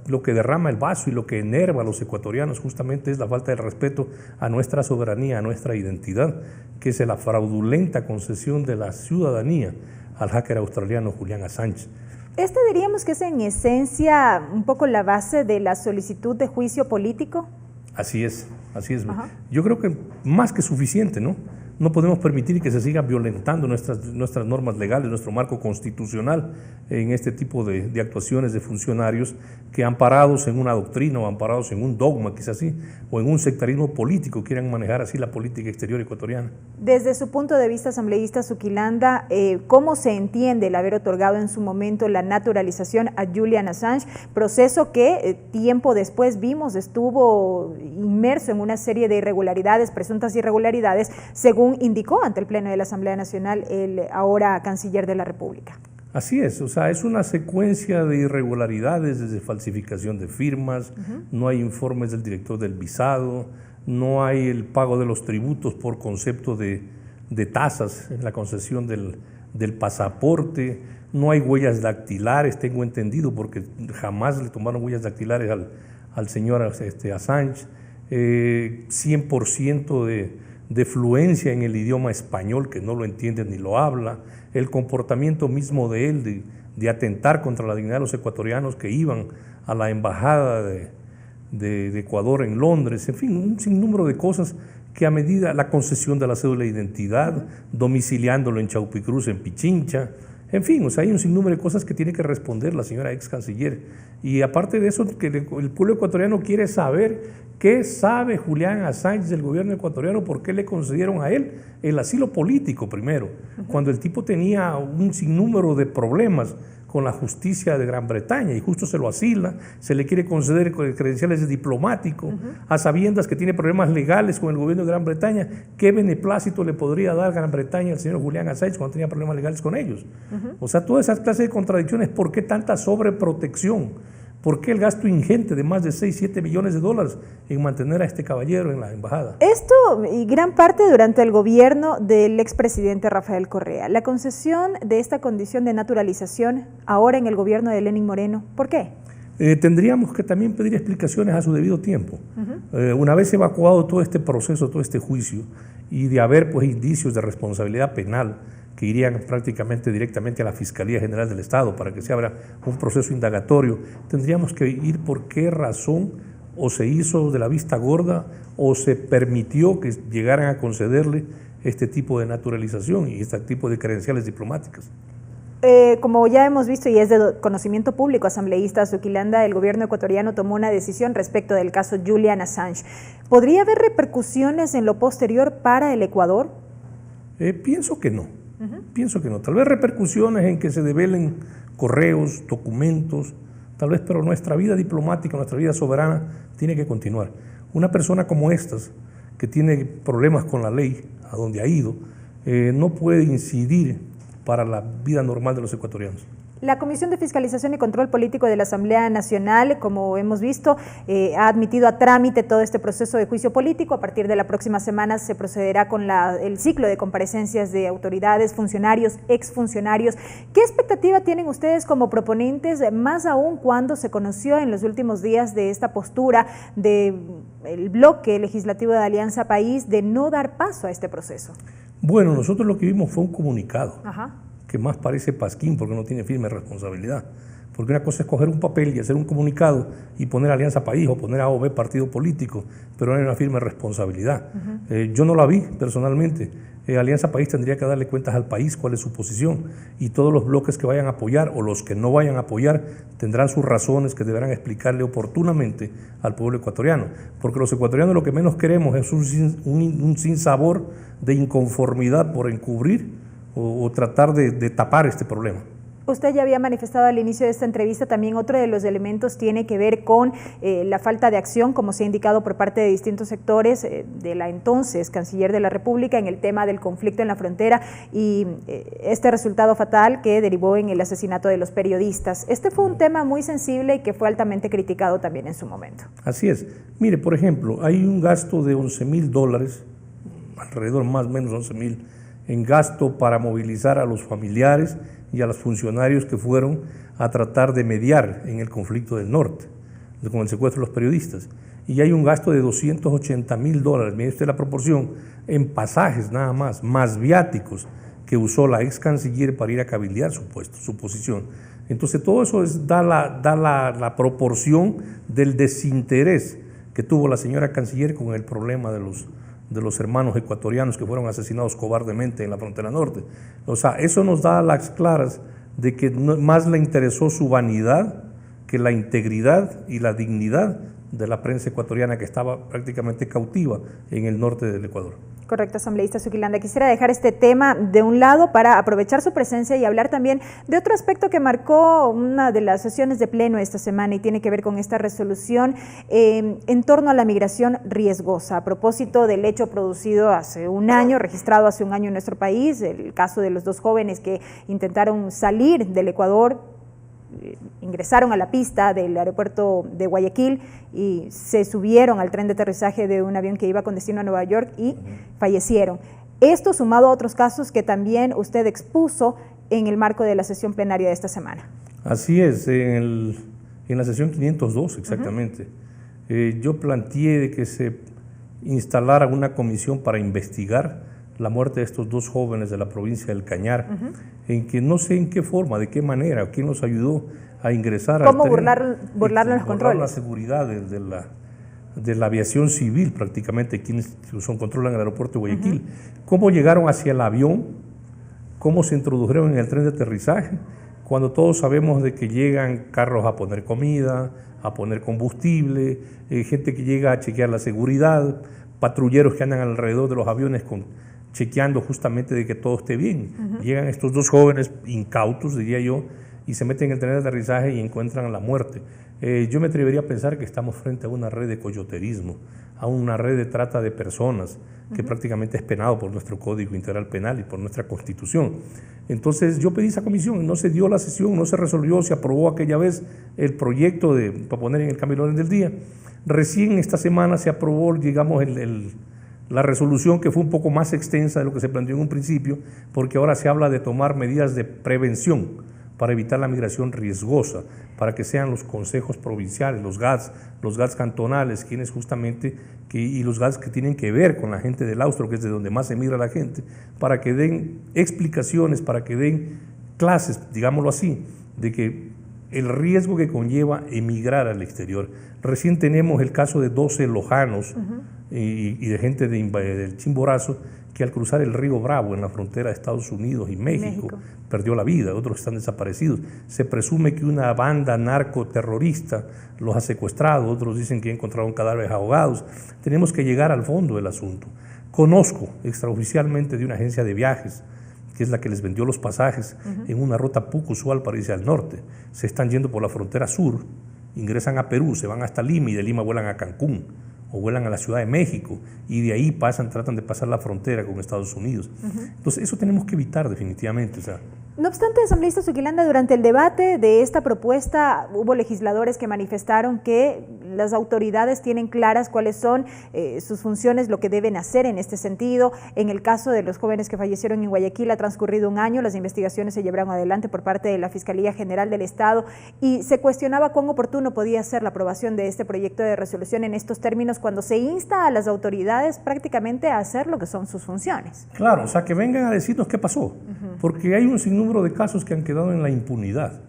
lo que derrama el vaso y lo que enerva a los ecuatorianos justamente es la falta de respeto a nuestra soberanía, a nuestra identidad, que es la fraudulenta concesión de la ciudadanía al hacker australiano Julian Assange. Diríamos que es en esencia un poco la base de la solicitud de juicio político. Así es. Yo creo que más que suficiente, ¿no? No podemos permitir que se sigan violentando nuestras normas legales, nuestro marco constitucional en este tipo de actuaciones de funcionarios que amparados en una doctrina o amparados en un dogma, quizás así, o en un sectarismo político, quieran manejar así la política exterior ecuatoriana. Desde su punto de vista, asambleísta Zuquilanda, ¿cómo se entiende el haber otorgado en su momento la naturalización a Julian Assange, proceso que tiempo después vimos estuvo inmerso en una serie de irregularidades, presuntas irregularidades, según indicó ante el Pleno de la Asamblea Nacional el ahora canciller de la República? Así es, o sea, es una secuencia de irregularidades, desde falsificación de firmas, no hay informes del director del visado, no hay el pago de los tributos por concepto de tasas en la concesión del pasaporte, no hay huellas dactilares, tengo entendido, porque jamás le tomaron huellas dactilares al señor Assange, 100% de fluencia en el idioma español, que no lo entiende ni lo habla, el comportamiento mismo de él, de atentar contra la dignidad de los ecuatorianos que iban a la embajada de Ecuador en Londres, en fin, un sinnúmero de cosas que a medida la concesión de la cédula de identidad, domiciliándolo en Chaupicruz, en Pichincha, en fin, o sea, hay un sinnúmero de cosas que tiene que responder la señora ex canciller. Y aparte de eso, que el pueblo ecuatoriano quiere saber qué sabe Julian Assange del gobierno ecuatoriano, por qué le concedieron a él el asilo político primero, cuando el tipo tenía un sinnúmero de problemas con la justicia de Gran Bretaña y justo se lo asila, se le quiere conceder credenciales de diplomático, a sabiendas que tiene problemas legales con el gobierno de Gran Bretaña. ¿Qué beneplácito le podría dar Gran Bretaña al señor Julian Assange cuando tenía problemas legales con ellos? O sea, todas esas clases de contradicciones. ¿Por qué tanta sobreprotección? ¿Por qué el gasto ingente de más de 6-7 millones de dólares en mantener a este caballero en la embajada? Esto, y gran parte durante el gobierno del expresidente Rafael Correa. La concesión de esta condición de naturalización ahora en el gobierno de Lenín Moreno, ¿por qué? Tendríamos que también pedir explicaciones a su debido tiempo. Una vez evacuado todo este proceso, todo este juicio, y de haber pues indicios de responsabilidad penal que irían prácticamente directamente a la Fiscalía General del Estado para que se abra un proceso indagatorio, tendríamos que ir por qué razón o se hizo de la vista gorda o se permitió que llegaran a concederle este tipo de naturalización y este tipo de credenciales diplomáticas. Como ya hemos visto y es de conocimiento público, asambleísta Zuquilanda, el gobierno ecuatoriano tomó una decisión respecto del caso Julian Assange. ¿Podría haber repercusiones en lo posterior para el Ecuador? Pienso que no. Pienso que no. Tal vez repercusiones en que se develen correos, documentos, tal vez, pero nuestra vida diplomática, nuestra vida soberana tiene que continuar. Una persona como estas, que tiene problemas con la ley, a donde ha ido, no puede incidir para la vida normal de los ecuatorianos. La Comisión de Fiscalización y Control Político de la Asamblea Nacional, como hemos visto, ha admitido a trámite todo este proceso de juicio político. A partir de la próxima semana se procederá con el ciclo de comparecencias de autoridades, funcionarios, exfuncionarios. ¿Qué expectativa tienen ustedes como proponentes, más aún cuando se conoció en los últimos días de esta postura del bloque legislativo de Alianza País de no dar paso a este proceso? Bueno, nosotros lo que vimos fue un comunicado. Que más parece pasquín porque no tiene firme responsabilidad. Fue porque una cosa es coger un papel y hacer un comunicado y poner Alianza País o poner A o B partido político, pero no hay una firme responsabilidad. Yo no la vi personalmente. Alianza País tendría que darle cuentas al país cuál es su posición, y todos los bloques que vayan a apoyar o los que no vayan a apoyar tendrán sus razones que deberán explicarle oportunamente al pueblo ecuatoriano, porque los ecuatorianos lo que menos queremos es un sinsabor de inconformidad por encubrir o tratar de tapar este problema. Usted ya había manifestado al inicio de esta entrevista, también otro de los elementos tiene que ver con la falta de acción, como se ha indicado por parte de distintos sectores de la entonces Canciller de la República en el tema del conflicto en la frontera y este resultado fatal que derivó en el asesinato de los periodistas. Este fue un tema muy sensible y que fue altamente criticado también en su momento. Así es. Mire, por ejemplo, hay un gasto de $11.000, alrededor más o menos 11.000, en gasto para movilizar a los familiares y a los funcionarios que fueron a tratar de mediar en el conflicto del norte, con el secuestro de los periodistas. Y hay un gasto de $280.000, mire usted la proporción, en pasajes nada más viáticos que usó la ex canciller para ir a cabildear su puesto, su posición. Entonces todo eso da la proporción del desinterés que tuvo la señora canciller con el problema de los hermanos ecuatorianos que fueron asesinados cobardemente en la frontera norte. O sea, eso nos da las claras de que más le interesó su vanidad que la integridad y la dignidad de la prensa ecuatoriana que estaba prácticamente cautiva en el norte del Ecuador. Correcto, asambleísta Zuquilanda. Quisiera dejar este tema de un lado para aprovechar su presencia y hablar también de otro aspecto que marcó una de las sesiones de pleno esta semana y tiene que ver con esta resolución en torno a la migración riesgosa. A propósito del hecho producido hace un año, registrado hace un año en nuestro país, el caso de los dos jóvenes que intentaron salir del Ecuador, ingresaron a la pista del aeropuerto de Guayaquil y se subieron al tren de aterrizaje de un avión que iba con destino a Nueva York y fallecieron. Esto sumado a otros casos que también usted expuso en el marco de la sesión plenaria de esta semana. Así es, en la sesión 502 exactamente. Yo planteé de que se instalara una comisión para investigar la muerte de estos dos jóvenes de la provincia del Cañar, en que no sé en qué forma, de qué manera, quién los ayudó a ingresar ¿Cómo al tren, burlarlo en los controles? la seguridad de la aviación civil prácticamente, quienes controlan el aeropuerto de Guayaquil. Cómo llegaron hacia el avión, cómo se introdujeron en el tren de aterrizaje, cuando todos sabemos de que llegan carros a poner comida, a poner combustible, gente que llega a chequear la seguridad, patrulleros que andan alrededor de los aviones chequeando justamente de que todo esté bien. Llegan estos dos jóvenes incautos, diría yo, y se meten en el tren de aterrizaje y encuentran la muerte. Yo me atrevería a pensar que estamos frente a una red de coyoterismo, a una red de trata de personas, que prácticamente es penado por nuestro Código Integral Penal y por nuestra Constitución. Entonces yo pedí esa comisión, no se dio la sesión, no se resolvió, se aprobó aquella vez el proyecto para poner en el cambio del orden del día. Recién esta semana se aprobó, digamos, la resolución, que fue un poco más extensa de lo que se planteó en un principio, porque ahora se habla de tomar medidas de prevención para evitar la migración riesgosa, para que sean los consejos provinciales, los GATS cantonales, quienes justamente, y los GATS que tienen que ver con la gente del Austro, que es de donde más emigra la gente, para que den explicaciones, para que den clases, digámoslo así, de que el riesgo que conlleva emigrar al exterior. Recién tenemos el caso de 12 lojanos y de gente del Chimborazo que al cruzar el río Bravo en la frontera de Estados Unidos y México perdió la vida, otros están desaparecidos. Se presume que una banda narcoterrorista los ha secuestrado, otros dicen que encontraron cadáveres ahogados. Tenemos que llegar al fondo del asunto. Conozco extraoficialmente de una agencia de viajes, que es la que les vendió los pasajes en una ruta poco usual para irse al norte. Se están yendo por la frontera sur, ingresan a Perú, se van hasta Lima y de Lima vuelan a Cancún o vuelan a la Ciudad de México y de ahí tratan de pasar la frontera con Estados Unidos. Entonces eso tenemos que evitar definitivamente. O sea, no obstante, asambleísta Zuquilanda, durante el debate de esta propuesta hubo legisladores que manifestaron que las autoridades tienen claras cuáles son sus funciones, lo que deben hacer en este sentido. En el caso de los jóvenes que fallecieron en Guayaquil ha transcurrido un año, las investigaciones se llevaron adelante por parte de la Fiscalía General del Estado y se cuestionaba cuán oportuno podía ser la aprobación de este proyecto de resolución en estos términos cuando se insta a las autoridades prácticamente a hacer lo que son sus funciones. Claro, o sea, que vengan a decirnos qué pasó, porque hay un sinnúmero de casos que han quedado en la impunidad.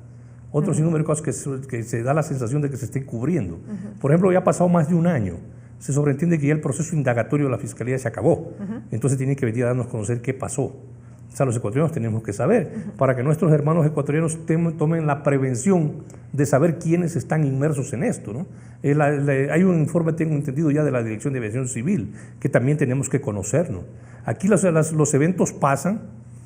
otro sinnúmero de cosas que se da la sensación de que se estén cubriendo. Por ejemplo, ya ha pasado más de un año, se sobreentiende que ya el proceso indagatorio de la Fiscalía se acabó, entonces tienen que venir a darnos a conocer qué pasó. O sea, los ecuatorianos tenemos que saber, para que nuestros hermanos ecuatorianos tomen la prevención de saber quiénes están inmersos en esto, ¿no? Hay un informe, tengo entendido ya, de la Dirección de Aviación Civil, que también tenemos que conocernos. Aquí los eventos pasan,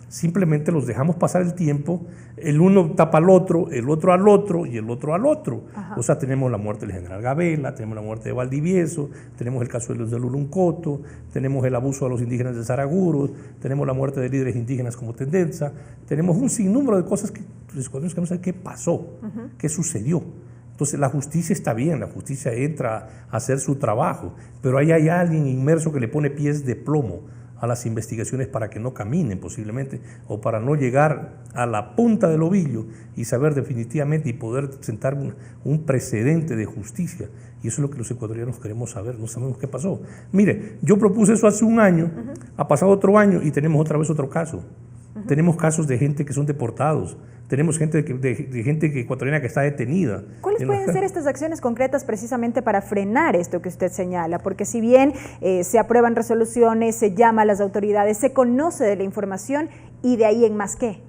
simplemente los dejamos pasar el tiempo, el uno tapa al otro, el otro al otro y el otro al otro. O sea, tenemos la muerte del general Gabela, tenemos la muerte de Valdivieso, tenemos el caso de los de Luluncoto, tenemos el abuso a los indígenas de Saraguro, tenemos la muerte de líderes indígenas como Tendenza, tenemos un sinnúmero de cosas que los ecuatorianos queremos saber qué pasó, qué sucedió. Entonces la justicia está bien, la justicia entra a hacer su trabajo, pero ahí hay alguien inmerso que le pone pies de plomo a las investigaciones para que no caminen posiblemente, o para no llegar a la punta del ovillo y saber definitivamente y poder sentar un precedente de justicia. Y eso es lo que los ecuatorianos queremos saber, no sabemos qué pasó. Mire, yo propuse eso hace un año, ha pasado otro año y tenemos otra vez otro caso. Tenemos casos de gente que son deportados, tenemos gente ecuatoriana que está detenida. ¿Cuáles pueden ser estas acciones concretas precisamente para frenar esto que usted señala? Porque si bien se aprueban resoluciones, se llama a las autoridades, se conoce de la información y de ahí en más qué.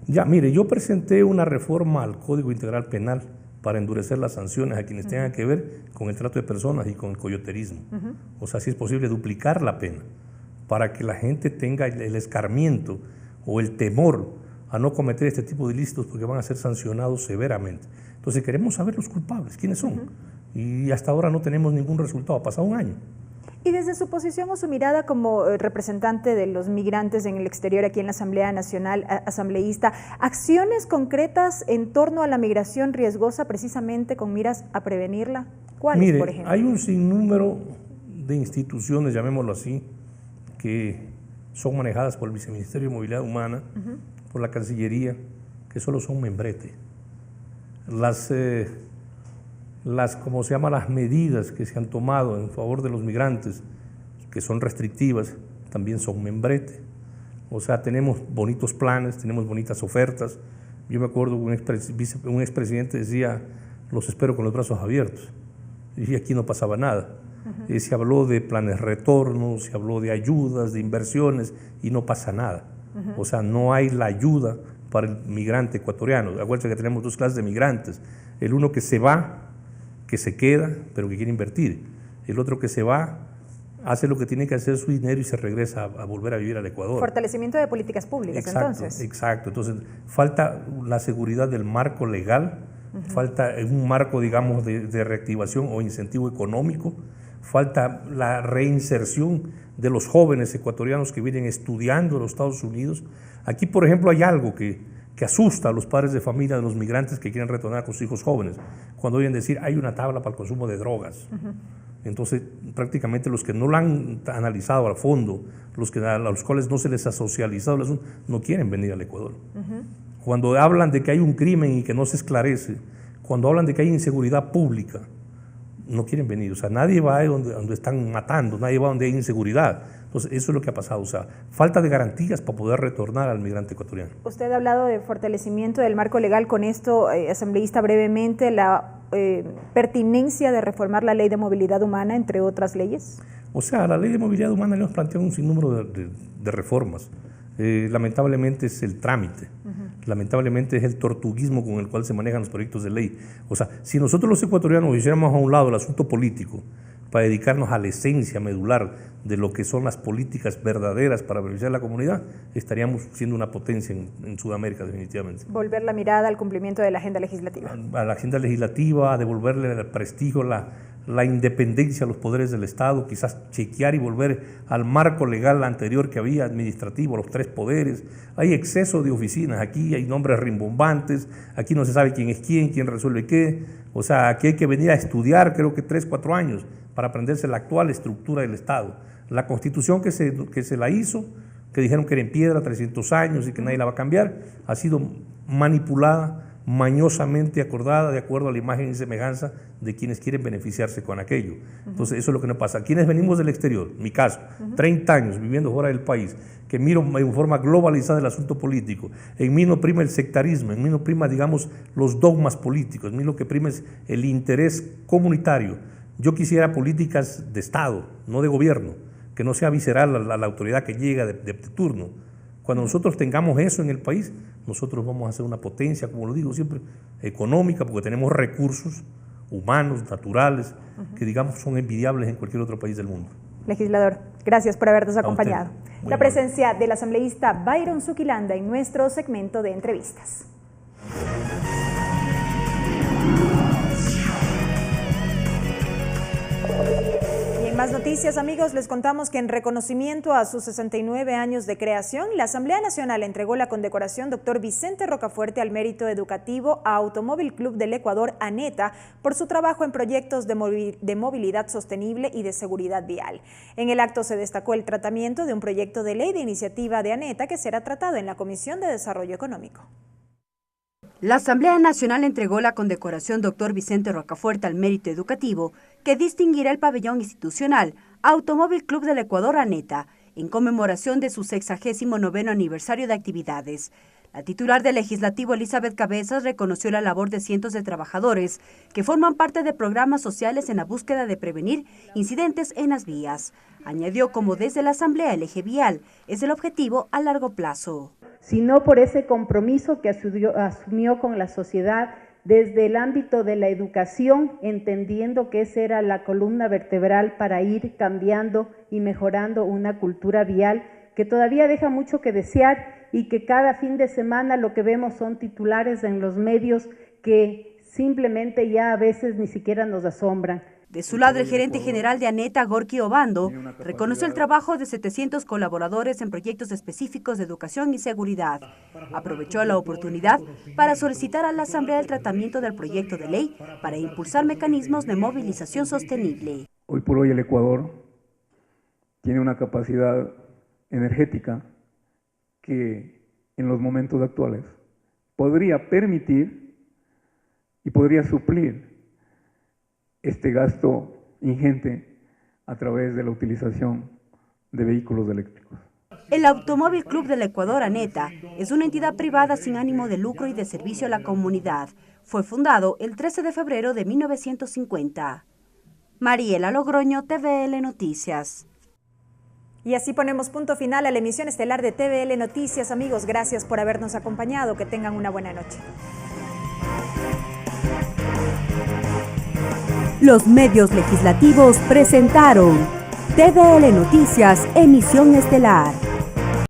Ya, mire, yo presenté una reforma al Código Integral Penal para endurecer las sanciones a quienes tengan que ver con el trato de personas y con el coyoterismo. O sea, si es posible duplicar la pena para que la gente tenga el escarmiento o el temor a no cometer este tipo de ilícitos porque van a ser sancionados severamente. Entonces queremos saber los culpables, quiénes son. Y hasta ahora no tenemos ningún resultado, ha pasado un año. Y desde su posición o su mirada como representante de los migrantes en el exterior aquí en la Asamblea Nacional Asambleísta, acciones concretas en torno a la migración riesgosa precisamente con miras a prevenirla, ¿cuáles, Mire, por ejemplo? Hay un sinnúmero de instituciones, llamémoslo así, que son manejadas por el Viceministerio de Movilidad Humana, por la Cancillería, que solo son membrete. Las medidas que se han tomado en favor de los migrantes, que son restrictivas, también son membrete. O sea, tenemos bonitos planes, tenemos bonitas ofertas. Yo me acuerdo que un expresidente decía, los espero con los brazos abiertos, y aquí no pasaba nada. Se habló de planes retornos, se habló de ayudas, de inversiones, y no pasa nada. O sea, no hay la ayuda para el migrante ecuatoriano. Acuérdense que tenemos dos clases de migrantes. El uno que se va, que se queda, pero que quiere invertir. El otro que se va, hace lo que tiene que hacer su dinero y se regresa a volver a vivir al Ecuador. Fortalecimiento de políticas públicas, entonces. Exacto. Entonces, falta la seguridad del marco legal, falta un marco, digamos, de reactivación o incentivo económico, falta la reinserción de los jóvenes ecuatorianos que vienen estudiando en los Estados Unidos. Aquí, por ejemplo, hay algo que asusta a los padres de familia de los migrantes que quieren retornar con sus hijos jóvenes, cuando oyen decir hay una tabla para el consumo de drogas. Entonces, prácticamente los que no lo han analizado a fondo, a los cuales no se les ha socializado el asunto, no quieren venir al Ecuador. Cuando hablan de que hay un crimen y que no se esclarece, cuando hablan de que hay inseguridad pública, no quieren venir. O sea, nadie va donde están matando, nadie va donde hay inseguridad. Entonces, eso es lo que ha pasado. O sea, falta de garantías para poder retornar al migrante ecuatoriano. Usted ha hablado de fortalecimiento del marco legal. Con esto, asambleísta, brevemente, la pertinencia de reformar la Ley de Movilidad Humana, entre otras leyes. O sea, la Ley de Movilidad Humana le hemos planteado un sinnúmero de reformas. Lamentablemente es el trámite, lamentablemente es el tortuguismo con el cual se manejan los proyectos de ley. O sea, si nosotros los ecuatorianos hiciéramos a un lado el asunto político para dedicarnos a la esencia medular de lo que son las políticas verdaderas para beneficiar a la comunidad, estaríamos siendo una potencia en Sudamérica definitivamente. Volver la mirada al cumplimiento de la agenda legislativa. A la agenda legislativa, a devolverle el prestigio, la independencia a los poderes del Estado, quizás chequear y volver al marco legal anterior que había administrativo, los tres poderes. Hay exceso de oficinas, aquí hay nombres rimbombantes, aquí no se sabe quién es quién resuelve qué. O sea, aquí hay que venir a estudiar, creo que 3, 4 años, para aprenderse la actual estructura del Estado. La Constitución que se la hizo, que dijeron que era en piedra 300 años y que nadie la va a cambiar, ha sido manipulada, mañosamente acordada de acuerdo a la imagen y semejanza de quienes quieren beneficiarse con aquello. Entonces eso es lo que nos pasa. Quienes venimos del exterior, mi caso, 30 años viviendo fuera del país, que miro en forma globalizada el asunto político, en mí no prima el sectarismo, en mí no prima, digamos, los dogmas políticos, en mí lo que prima es el interés comunitario. Yo quisiera políticas de Estado, no de gobierno, que no sea visceral a la autoridad que llega de turno. Cuando nosotros tengamos eso en el país, nosotros vamos a ser una potencia, como lo digo siempre, económica, porque tenemos recursos humanos, naturales, que digamos son envidiables en cualquier otro país del mundo. Legislador, gracias por habernos acompañado. La presencia del asambleísta Byron Zuquilanda en nuestro segmento de entrevistas. Más noticias, amigos, les contamos que en reconocimiento a sus 69 años de creación, la Asamblea Nacional entregó la condecoración Dr. Vicente Rocafuerte al mérito educativo a Automóvil Club del Ecuador, ANETA, por su trabajo en proyectos de movilidad sostenible y de seguridad vial. En el acto se destacó el tratamiento de un proyecto de ley de iniciativa de ANETA que será tratado en la Comisión de Desarrollo Económico. La Asamblea Nacional entregó la condecoración Dr. Vicente Rocafuerte al mérito educativo que distinguirá el pabellón institucional Automóvil Club del Ecuador ANETA en conmemoración de su 69º aniversario de actividades. La titular del Legislativo, Elizabeth Cabezas, reconoció la labor de cientos de trabajadores que forman parte de programas sociales en la búsqueda de prevenir incidentes en las vías. Añadió como desde la Asamblea el eje vial es el objetivo a largo plazo. Sino por ese compromiso que asumió con la sociedad desde el ámbito de la educación, entendiendo que esa era la columna vertebral para ir cambiando y mejorando una cultura vial que todavía deja mucho que desear y que cada fin de semana lo que vemos son titulares en los medios que simplemente ya a veces ni siquiera nos asombran. De su lado, el gerente general de ANETA, Gorky Obando, reconoció el trabajo de 700 colaboradores en proyectos específicos de educación y seguridad. Aprovechó la oportunidad para solicitar a la Asamblea el tratamiento del proyecto de ley para impulsar mecanismos de movilización sostenible. Hoy por hoy el Ecuador tiene una capacidad energética que en los momentos actuales podría permitir y podría suplir este gasto ingente a través de la utilización de vehículos eléctricos. El Automóvil Club del Ecuador ANETA es una entidad privada sin ánimo de lucro y de servicio a la comunidad. Fue fundado el 13 de febrero de 1950. Mariela Logroño, TVL Noticias. Y así ponemos punto final a la emisión estelar de TVL Noticias. Amigos, gracias por habernos acompañado. Que tengan una buena noche. Los medios legislativos presentaron TVL Noticias, emisión estelar.